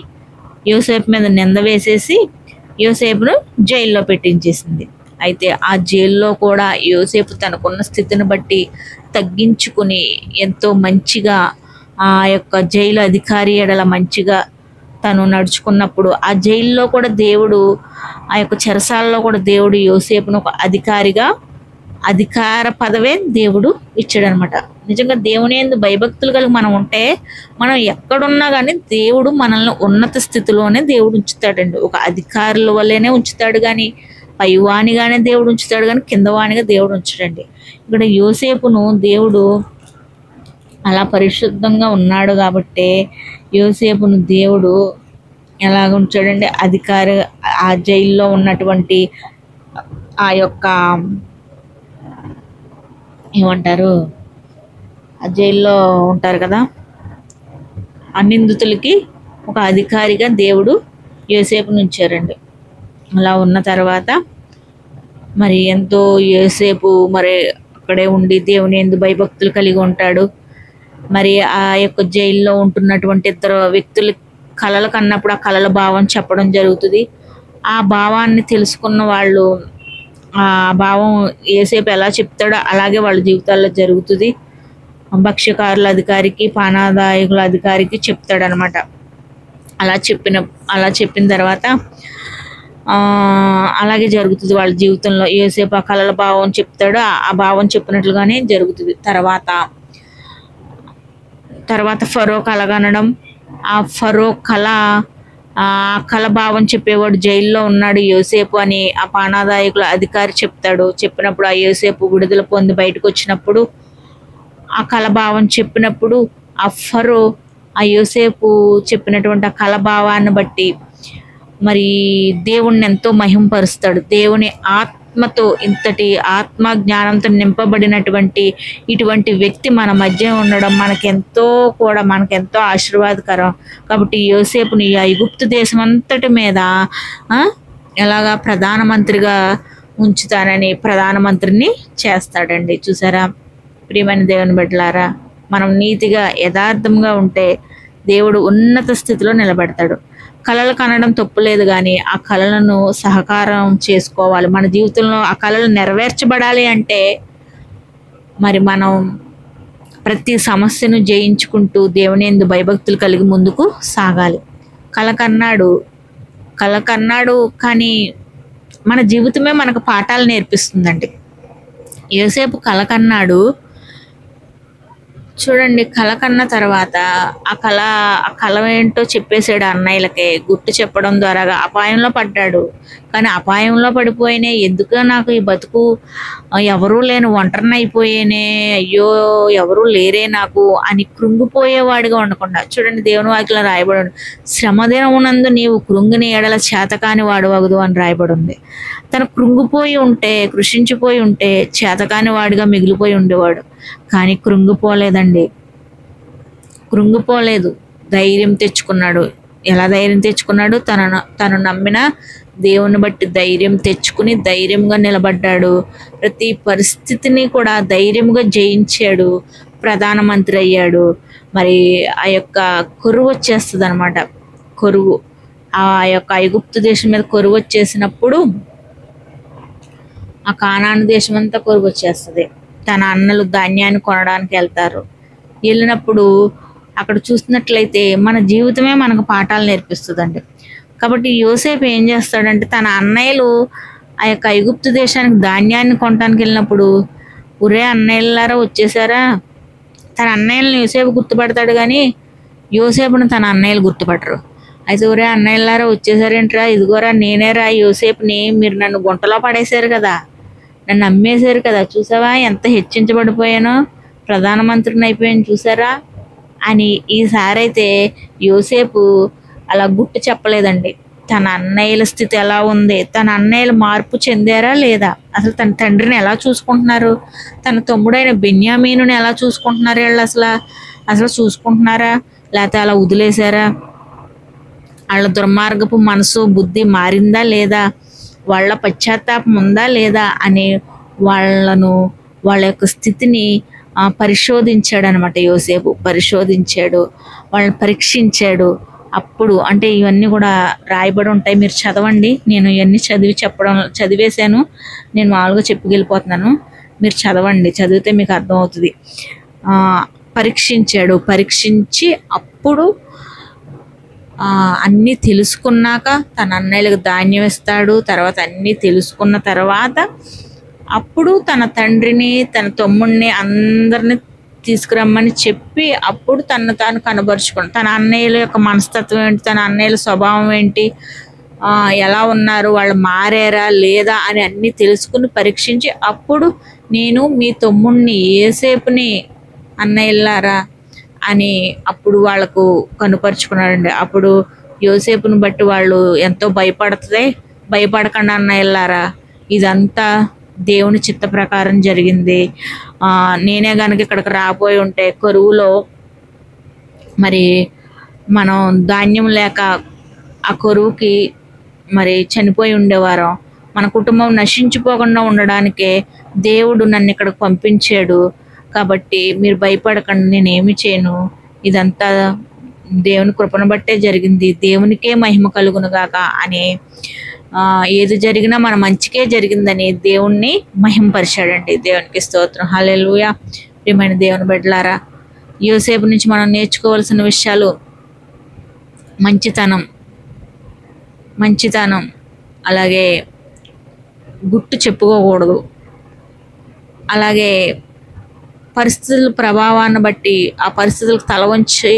యోసేపు మీద నింద వేసేసి యోసేపును జైల్లో పెట్టించేసింది. అయితే ఆ జైల్లో కూడా యోసేపు తనకున్న స్థితిని బట్టి తగ్గించుకుని ఎంతో మంచిగా ఆ యొక్క జైలు అధికారి ఎడల మంచిగా తను నడుచుకున్నప్పుడు ఆ జైల్లో కూడా దేవుడు, ఆ యొక్క చెరసాలలో కూడా దేవుడు యోసేపును ఒక అధికారిగా, అధికార పదవే దేవుడు ఇచ్చాడనమాట. నిజంగా దేవుని యందు భయభక్తులు కలిగి మనం ఉంటే మనం ఎక్కడున్నా కానీ దేవుడు మనల్ని ఉన్నత స్థితిలోనే దేవుడు ఉంచుతాడండి. ఒక అధికారుల వల్లనే ఉంచుతాడు కానీ, పైవానిగానే దేవుడు ఉంచుతాడు కానీ కిందవానిగా దేవుడు ఉంచడండి. ఇక్కడ యోసేపును దేవుడు అలా పరిశుద్ధంగా ఉన్నాడు కాబట్టి యోసేపును దేవుడు ఎలాగ ఉంచాడంటే అధికారి, ఆ జైల్లో ఉన్నటువంటి ఆ యొక్క ఏమంటారు, ఆ జైల్లో ఉంటారు కదా ఆ నిందితులకి ఒక అధికారిగా దేవుడు యోసేపును ఉంచారండి. అలా ఉన్న తర్వాత మరి ఎంతో యోసేపు మరి అక్కడే ఉండి దేవుని యందు భయభక్తులు కలిగి ఉంటాడు. మరి ఆ యొక్క జైల్లో ఉంటున్నటువంటి ఇద్దరు వ్యక్తులు కలలు కన్నప్పుడు ఆ కలల భావం చెప్పడం జరుగుతుంది. ఆ భావాన్ని తెలుసుకున్న వాళ్ళు ఆ భావం యోసేపు ఎలా చెప్తాడో అలాగే వాళ్ళ జీవితాల్లో జరుగుతుంది. భక్ష్యకారుల అధికారికి, పానాదాయకుల అధికారికి చెప్తాడనమాట. అలా చెప్పిన తర్వాత అలాగే జరుగుతుంది వాళ్ళ జీవితంలో. యోసేపు ఆ కలల భావం చెప్తాడు, ఆ భావం చెప్పినట్లుగానే జరుగుతుంది. తర్వాత ఫరో కలగనడం, ఆ ఫరో కళ భావం చెప్పేవాడు జైల్లో ఉన్నాడు యోసేపు అని ఆ పానాదాయకుల అధికారి చెప్తాడు. చెప్పినప్పుడు ఆ యోసేపు విడుదల పొంది బయటకు వచ్చినప్పుడు ఆ కళ భావం చెప్పినప్పుడు ఆ ఫరో ఆ యోసేపు చెప్పినటువంటి ఆ కళ భావాన్ని బట్టి మరి దేవుణ్ణి ఎంతో మహింపరుస్తాడు. దేవుని ఆత్మతో, ఇంతటి ఆత్మ జ్ఞానంతో నింపబడినటువంటి ఇటువంటి వ్యక్తి మన మధ్య ఉండడం మనకెంతో ఆశీర్వాదకరం. కాబట్టి యోసేపుని ఈ ఐగుప్తు దేశం అంతటి మీద ఎలాగా ప్రధానమంత్రిగా ఉంచుతానని ప్రధానమంత్రిని చేస్తాడండి. చూసారా ప్రియమైన దేవుని బిడ్డలారా, మనం నీతిగా యథార్థంగా ఉంటే దేవుడు ఉన్నత స్థితిలో నిలబెడతాడు. కళలు కనడం తప్పులేదు కానీ ఆ కళలను సహకారం చేసుకోవాలి. మన జీవితంలో ఆ కళలు నెరవేర్చబడాలి అంటే మరి మనం ప్రతి సమస్యను జయించుకుంటూ దేవుని యందు భయభక్తులు కలిగి ముందుకు సాగాలి. కళ కన్నాడు కానీ మన జీవితమే మనకు పాఠాలు నేర్పిస్తుందండి. యోసేపు కళ కన్నాడు చూడండి. కళ కన్న తర్వాత ఆ కళ ఏంటో చెప్పేశాడు అన్నయ్యలకే. గుట్టు చెప్పడం ద్వారా అపాయంలో పడ్డాడు. కానీ అపాయంలో పడిపోయినే, ఎందుకు నాకు ఈ బతుకు, ఎవరూ లేని ఒంటరిని అయిపోయేనే, అయ్యో ఎవరూ లేరే నాకు అని కృంగిపోయేవాడిగా ఉండకుండా చూడండి దేవుని వాక్యంలో రాయబడి, శ్రమదినమునందు నీవు కృంగిని ఎడల చేతకాని వాడవగదు అని రాయబడి ఉంది. తను కృంగిపోయి ఉంటే, కృషించిపోయి ఉంటే చేతకాని వాడిగా మిగిలిపోయి ఉండేవాడు. కానీ కృంగిపోలేదు, ధైర్యం తెచ్చుకున్నాడు. ఎలా ధైర్యం తెచ్చుకున్నాడు? తను నమ్మిన దేవుని బట్టి ధైర్యం తెచ్చుకుని ధైర్యంగా నిలబడ్డాడు. ప్రతి పరిస్థితిని కూడా ధైర్యంగా జయించాడు. ప్రధానమంత్రి అయ్యాడు. మరి ఆ యొక్క కొరువు వచ్చేస్తుంది అనమాట. ఆ యొక్క ఐగుప్తు దేశం మీద కొరువు వచ్చేసినప్పుడు ఆ కానాను దేశం అంతా కొరువు వచ్చేస్తుంది. తన అన్నలు ధాన్యాన్ని కొనడానికి వెళ్తారు. వెళ్ళినప్పుడు అక్కడ చూసినట్లయితే మన జీవితమే మనకు పాఠాలు నేర్పిస్తుందండి. కాబట్టి యోసేపు ఏం చేస్తాడంటే, తన అన్నయ్యలు ఆ యొక్క ఐగుప్తు దేశానికి ధాన్యాన్ని కొనడానికి వెళ్ళినప్పుడు, ఒరే అన్నయ్యలారా వచ్చేసారా, తన అన్నయ్యలను యోసేపు గుర్తుపడతాడు కానీ యోసేపుని తన అన్నయ్యలు గుర్తుపడరు. అయితే ఒరే అన్నయ్యలారా వచ్చేసారేంట్రా, ఇదిగోరా నేనేరా యోసేపుని, మీరు నన్ను గుంటలో పడేశారు కదా, నన్ను అమ్మేశారు కదా, చూసావా ఎంత హెచ్చించబడిపోయానో, ప్రధానమంత్రిని అయిపోయాను చూసారా అని. ఈసారి అయితే యోసేపు అలా గుట్టు చెప్పలేదండి. తన అన్నయ్యల స్థితి ఎలా ఉంది, తన అన్నయ్యలు మార్పు చెందారా లేదా, అసలు తన తండ్రిని ఎలా చూసుకుంటున్నారు, తన తమ్ముడైన బెన్యామీనుని ఎలా చూసుకుంటున్నారు, వీళ్ళు అసలు చూసుకుంటున్నారా లేకపోతే అలా వదిలేశారా, వాళ్ళ దుర్మార్గపు మనసు బుద్ధి మారిందా లేదా, వాళ్ళ పశ్చాత్తాపం ఉందా లేదా అని వాళ్ళ యొక్క స్థితిని పరిశోధించాడు అనమాట. యోసేపు పరిశోధించాడు, వాళ్ళని పరీక్షించాడు. అప్పుడు అంటే ఇవన్నీ కూడా రాయబడి ఉంటాయి, మీరు చదవండి. నేను ఇవన్నీ చదివేశాను, నేను మామూలుగా చెప్పుకెళ్ళిపోతున్నాను. మీరు చదవండి, చదివితే మీకు అర్థమవుతుంది. పరీక్షించి అప్పుడు అన్నీ తెలుసుకున్నాక తన అన్నయ్యలకు ధాన్యం ఇస్తాడు. తర్వాత అన్నీ తెలుసుకున్న తర్వాత అప్పుడు తన తండ్రిని, తన తమ్ముడిని అందరిని తీసుకురమ్మని చెప్పి అప్పుడు తను తాను కనబరుచుకోండి. తన అన్నయ్యల యొక్క మనస్తత్వం ఏంటి, తన అన్నయ్యల స్వభావం ఏంటి, ఎలా ఉన్నారు, వాళ్ళు మారారా లేదా అని అన్నీ తెలుసుకుని పరీక్షించి అప్పుడు నేను మీ తమ్ముడిని యోసేపుని అన్నయ్యలారా అని అప్పుడు వాళ్ళకు కనుపరుచుకున్నాడండి. అప్పుడు యోసేపుని బట్టి వాళ్ళు ఎంతో భయపడకుండా అన్నయ్యలారా, ఇదంతా దేవుని చిత్త ప్రకారం జరిగింది. నేనే కనుక ఇక్కడికి రాబోయి ఉంటే కరువులో మరి మనం ధాన్యం లేక ఆ కరువుకి మరి చనిపోయి ఉండేవారం. మన కుటుంబం నశించిపోకుండా ఉండడానికే దేవుడు నన్ను ఇక్కడికి పంపించాడు. కాబట్టి మీరు భయపడకండి, నేనేమి చేయను, ఇదంతా దేవుని కృపను బట్టే జరిగింది, దేవునికే మహిమ కలుగును గాక అని ఏది జరిగినా మన మంచికే జరిగిందని దేవుణ్ణి మహిమపరిచాడండి. దేవునికి స్తోత్రం. హల్లెలూయా. ప్రియమైన దేవుని బిడ్డలారా, యోసేపు నుంచి మనం నేర్చుకోవాల్సిన విషయాలు మంచితనం, అలాగే గుట్టు చెప్పుకోకూడదు, అలాగే పరిస్థితుల ప్రభావాన్ని బట్టి ఆ పరిస్థితులకు తల వంచి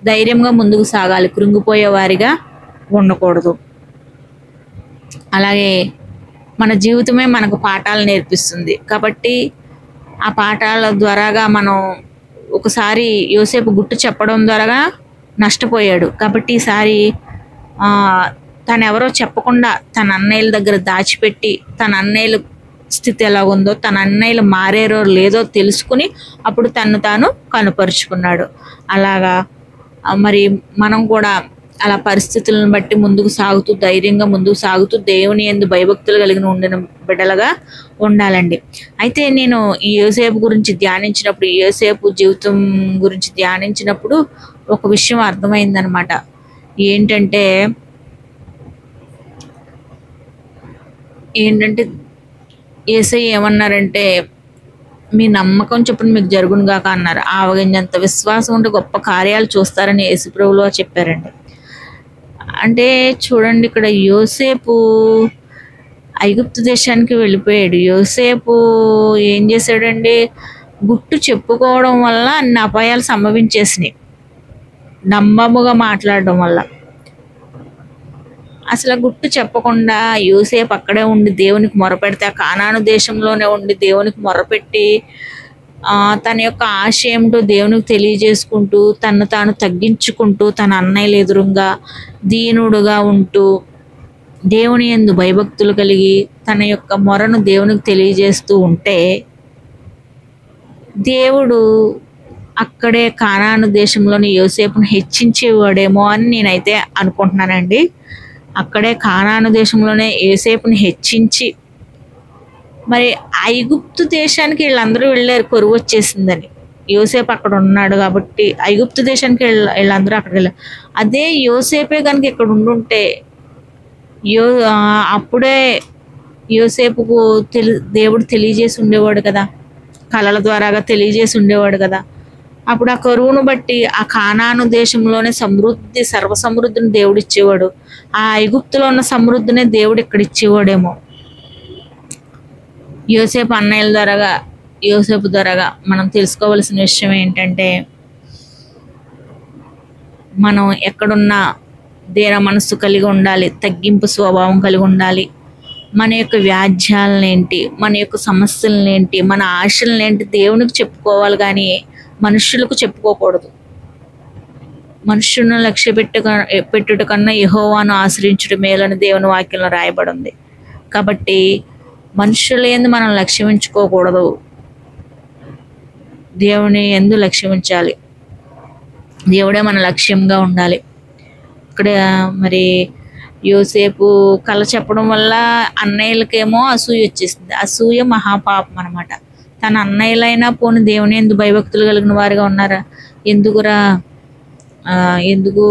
ధైర్యంగా ముందుకు సాగాలి, కృంగిపోయే వారిగా ఉండకూడదు. అలాగే మన జీవితమే మనకు పాఠాలు నేర్పిస్తుంది. కాబట్టి ఆ పాఠాల ద్వారాగా మనం ఒకసారి యోసేపు గుట్టు చెప్పడం ద్వారా నష్టపోయాడు. కాబట్టి ఈసారి తను ఎవరో చెప్పకుండా తన అన్నయ్యల దగ్గర దాచిపెట్టి తన అన్నయ్యల స్థితి ఎలా ఉందో, తన అన్నయ్యలు మారేరో లేదో తెలుసుకుని అప్పుడు తను తాను కనుపరుచుకున్నాడు. అలాగా మరి మనం కూడా అలా పరిస్థితులను బట్టి ముందుకు సాగుతూ ధైర్యంగా ముందుకు సాగుతూ దేవుని యందు భయభక్తులు కలిగిన ఉండిన బిడ్డలుగా ఉండాలండి. అయితే నేను ఈ యోసేపు గురించి ధ్యానించినప్పుడు, యోసేపు జీవితం గురించి ధ్యానించినప్పుడు ఒక విషయం అర్థమైందనమాట. ఏంటంటే యేసయ్య ఏమన్నారంటే, మీ నమ్మకం చొప్పున మీకు జరుగును గాక అన్నారు. ఆవగింజంత విశ్వాసం ఉంటే గొప్ప కార్యాలు చూస్తారని యేసుప్రభులో చెప్పారండి. అంటే చూడండి, ఇక్కడ యోసేపు ఐగుప్తు దేశానికి వెళ్ళిపోయాడు. యోసేపు ఏం చేశాడండి, గుట్టు చెప్పుకోవడం వల్ల అన్ని అపాయాలు సంభవించేసినాయి, నమ్మముగా మాట్లాడడం వల్ల. అసలు గుట్టు చెప్పకుండా యోసేపు అక్కడే ఉండి దేవునికి మొరపెడితే, ఆ కానాను దేశంలోనే ఉండి దేవునికి మొరపెట్టి తన యొక్క ఆశ ఏమిటో దేవునికి తెలియజేసుకుంటూ తను తాను తగ్గించుకుంటూ తన అన్నయ్యల ఎదురుగా దీనుడుగా ఉంటూ దేవుని యందు భయభక్తులు కలిగి తన యొక్క మొరను దేవునికి తెలియజేస్తూ ఉంటే దేవుడు అక్కడే కానాను దేశంలోని యోసేపును హెచ్చించేవాడేమో అని నేనైతే అనుకుంటున్నానండి. అక్కడే కానాను దేశంలోనే యోసేపుని హెచ్చించి, మరి ఐగుప్తు దేశానికి వీళ్ళందరూ వెళ్ళారు కరువు వచ్చేసిందని. యోసేపు అక్కడ ఉన్నాడు కాబట్టి ఐగుప్తు దేశానికి వీళ్ళందరూ అక్కడికి వెళ్ళారు. అదే యోసేపే కనుక ఇక్కడ ఉండుంటే అప్పుడే యోసేపుకు దేవుడు తెలియజేసి ఉండేవాడు కదా, కళల ద్వారాగా తెలియజేసి ఉండేవాడు కదా. అప్పుడు ఆ కరువును బట్టి ఆ కానాను దేశంలోనే సర్వసమృద్ధిని దేవుడు ఇచ్చేవాడు. ఆ ఐగుప్తులో ఉన్న సమృద్ధినే దేవుడు ఇక్కడ ఇచ్చేవాడేమో. యోసేపు ద్వారాగా మనం తెలుసుకోవాల్సిన విషయం ఏంటంటే, మనం ఎక్కడున్నా దీన మనస్సు కలిగి ఉండాలి, తగ్గింపు స్వభావం కలిగి ఉండాలి. మన యొక్క వ్యాజ్యాలనేంటి, మన యొక్క సమస్యలనేంటి, మన ఆశలనేంటి దేవునికి చెప్పుకోవాలి కానీ మనుషులకు చెప్పుకోకూడదు. మనుషులను లక్ష్య పెట్టుట కన్నా యెహోవాను ఆశ్రయించుట మేలని దేవుని వాక్యంలో రాయబడి ఉంది. కాబట్టి మనుషుల యందు మనం లక్ష్యం ఉంచుకోకూడదు, దేవుని యందు లక్ష్యం ఉంచాలి. దేవుడే మన లక్ష్యంగా ఉండాలి. ఇక్కడ మరి యోసేపు కళ చెప్పడం వల్ల అన్నయ్యలకేమో అసూయ వచ్చేసింది. అసూయ మహాపాపం అనమాట. తన అన్నయ్యలైనా పోని దేవుని యందు భయభక్తులు కలిగిన వారిగా ఉన్నారా, ఎందుకురా ఎందుకు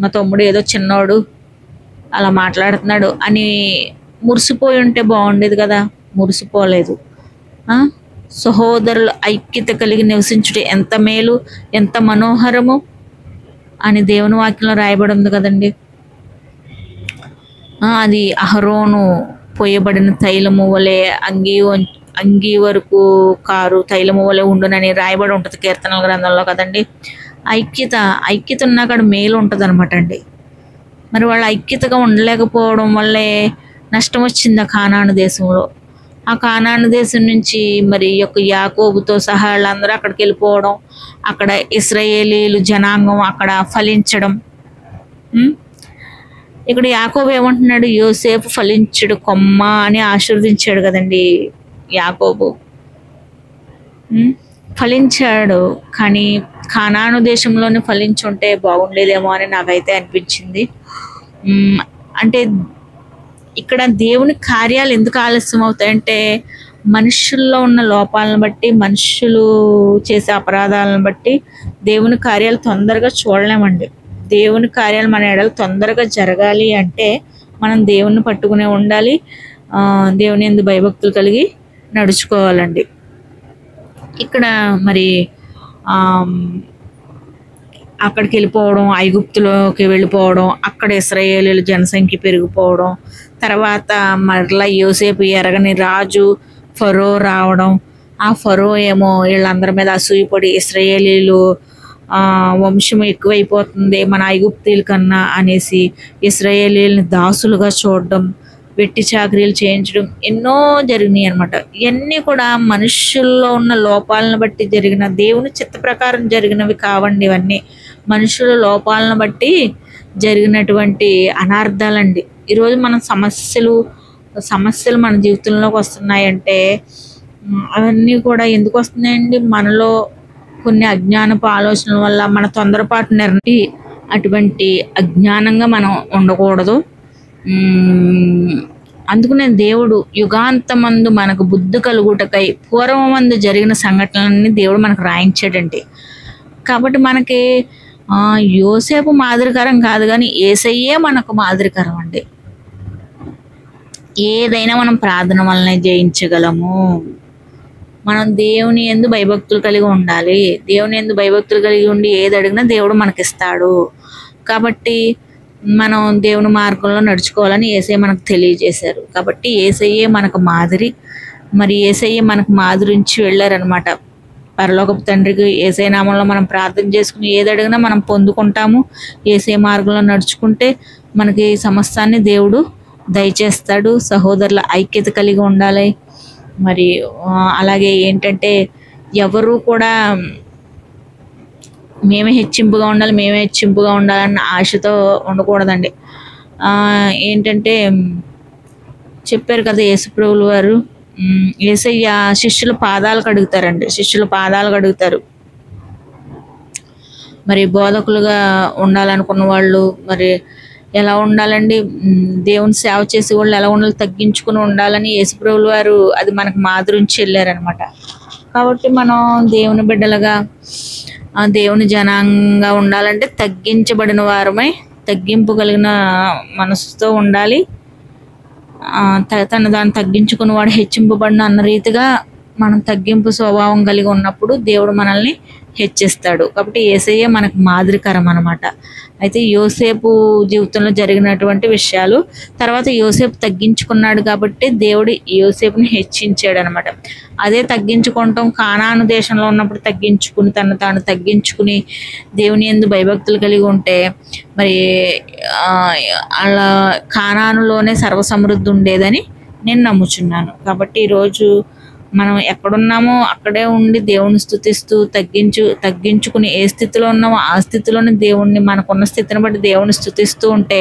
మా తమ్ముడు ఏదో చిన్నోడు అలా మాట్లాడుతున్నాడు అని మురిసిపోయి ఉంటే బాగుండేది కదా. మురిసిపోలేదు. సహోదరుల ఐక్యత కలిగి నివసించుట ఎంత మేలు, ఎంత మనోహరము అని దేవుని వాక్యంలో రాయబడి ఉంది కదండి. అది అహరోను పోయబడిన తైలము వలె అంగీ వరకు కారు తైలము వలె ఉండునని రాయబడి ఉంటుంది కీర్తనల గ్రంథంలో కదండి. ఐక్యత ఉన్నా అక్కడ మేలు ఉంటుంది అనమాట అండి. మరి వాళ్ళు ఐక్యతగా ఉండలేకపోవడం వల్లే నష్టం వచ్చింది ఆ కానాను దేశంలో. ఆ కానాను దేశం నుంచి మరి యొక్క యాకోబుతో సహా వాళ్ళందరూ అక్కడికి వెళ్ళిపోవడం, అక్కడ ఇశ్రాయేలీలు జనాంగం అక్కడ ఫలించడం. ఇక్కడ యాకోబు ఏమంటున్నాడు? యోసేపు ఫలించుడు కొమ్మ అని ఆశీర్వదించాడు కదండి యాకోబు. ఫలించాడు, కానీ కానాను దేశంలోనే ఫలించుంటే బాగుండేదేమో అని నాకైతే అనిపించింది. అంటే ఇక్కడ దేవుని కార్యాలు ఎందుకు ఆలస్యం అవుతాయంటే మనుషుల్లో ఉన్న లోపాలను బట్టి, మనుషులు చేసే అపరాధాలను బట్టి దేవుని కార్యాలు తొందరగా చూడలేమండి. దేవుని కార్యాలు మన ఎడల తొందరగా జరగాలి అంటే మనం దేవుని పట్టుకునే ఉండాలి, దేవుని యందు భయభక్తులు కలిగి నడుచుకోవాలండి. ఇక్కడ మరి అక్కడికి వెళ్ళిపోవడం, ఐగుప్తులోకి వెళ్ళిపోవడం, అక్కడ ఇశ్రాయేలీల జనసంఖ్య పెరిగిపోవడం, తర్వాత మరలా యోసేపు ఎరగని రాజు ఫరో రావడం, ఆ ఫరో ఏమో వీళ్ళందరి మీద అసూయపడి ఇశ్రాయేలీలు వంశం ఎక్కువైపోతుంది మన ఐగుప్తీల కన్నా అనేసి ఇశ్రాయేలీలని దాసులుగా చూడడం, వెట్టి చాకరీలు చేయించడం ఎన్నో జరిగినాయి అనమాట. ఇవన్నీ కూడా మనుషుల్లో ఉన్న లోపాలను బట్టి జరిగిన, దేవుని చిత్త ప్రకారం జరిగినవి కావండి. ఇవన్నీ మనుషుల లోపాలను బట్టి జరిగినటువంటి అనార్థాలండి. ఈరోజు మన సమస్యలు మన జీవితంలోకి వస్తున్నాయంటే అవన్నీ కూడా ఎందుకు వస్తున్నాయండి? మనలో కొన్ని అజ్ఞానపు ఆలోచనల వల్ల, మన తొందరపాటు నిర్ణయం, అటువంటి అజ్ఞానంగా మనం ఉండకూడదు. అందుకనే దేవుడు యుగాంతమందు మనకు బుద్ధి కలుగుటకై పూర్వమందు జరిగిన సంఘటనలన్నీ దేవుడు మనకు రాయించాడండి. కాబట్టి మనకి యోసేపు మాదిరికరం కాదు, కానీ యేసయ్యే మనకు మాదిరికరం అండి. ఏదైనా మనం ప్రార్థన వల్లనే జయించగలము. మనం దేవుని యందు భయభక్తులు కలిగి ఉండాలి. దేవుని యందు భయభక్తులు కలిగి ఉండి ఏది అడిగినా దేవుడు మనకిస్తాడు. కాబట్టి మనం దేవుని మార్గంలో నడుచుకోవాలని యేసయ్య మనకు తెలియజేశారు. కాబట్టి యేసయ్యే మనకు మాదిరి. మరి యేసయ్య మనకు మాదిరి నుంచి వెళ్ళారనమాట. పరలోకపు తండ్రికి యేసయ్య నామంలో మనం ప్రార్థన చేసుకుని ఏది అడిగినా మనం పొందుకుంటాము. యేసయ్య మార్గంలో నడుచుకుంటే మనకి సమస్తాన్ని దేవుడు దయచేస్తాడు. సహోదరుల ఐక్యత కలిగి ఉండాలి. మరి అలాగే ఏంటంటే ఎవరు కూడా మేమే హెచ్చింపుగా ఉండాలన్న ఆశతో ఉండకూడదండి. ఏంటంటే చెప్పారు కదా యేసుప్రభులు వారు, యేసయ్య శిష్యుల పాదాలు కడుగుతారు. మరి బోధకులుగా ఉండాలనుకున్న వాళ్ళు మరి ఎలా ఉండాలండి? దేవుని సేవ చేసే వాళ్ళు ఎలా ఉండాలి? తగ్గించుకుని ఉండాలని యేసుప్రభులు వారు అది మనకు మాదిరి నుంచి వెళ్ళారనమాట. కాబట్టి మనం దేవుని బిడ్డలుగా, దేవుని జనాంగా ఉండాలంటే తగ్గించబడిన వారమై, తగ్గింపు కలిగిన మనసుతో ఉండాలి. తను దాన్ని తగ్గించుకుని వాడు హెచ్చింపబడిన అన్న రీతిగా మనం తగ్గింపు స్వభావం కలిగి ఉన్నప్పుడు దేవుడు మనల్ని హెచ్చిస్తాడు. కాబట్టి యేసయ్య మనకు మాదిరికరం అనమాట. అయితే యోసేపు జీవితంలో జరిగినటువంటి విషయాలు, తర్వాత యోసేపు తగ్గించుకున్నాడు కాబట్టి దేవుడు యోసేపుని హెచ్చించాడు అనమాట. అదే తగ్గించుకోవటం కానాను దేశంలో ఉన్నప్పుడు తను తగ్గించుకుని దేవుని యందు భయభక్తులు కలిగి ఉంటే మరి అలా కానానులోనే సర్వసమృద్ధి ఉండేదని నేను నమ్ముచున్నాను. కాబట్టి ఈరోజు మనం ఎక్కడున్నామో అక్కడే ఉండి దేవుని స్తుతిస్తూ తగ్గించుకుని ఏ స్థితిలో ఉన్నామో ఆ స్థితిలోనే దేవుణ్ణి, మనకున్న స్థితిని బట్టి దేవుని స్తుతిస్తూ ఉంటే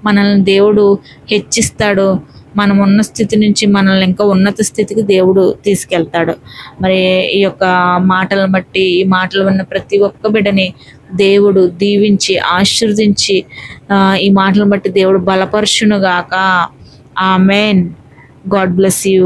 మనల్ని దేవుడు హెచ్చిస్తాడు. మనం ఉన్న స్థితి నుంచి మనల్ని ఇంకా ఉన్నత స్థితికి దేవుడు తీసుకెళ్తాడు. మరి ఈ యొక్క మాటలను బట్టి, ఈ మాటలు విన్న ప్రతి ఒక్క బిడ్డని దేవుడు దీవించి ఆశీర్వదించి ఈ మాటలను బట్టి దేవుడు బలపరుచునుగాక. ఆమేన్. God bless you.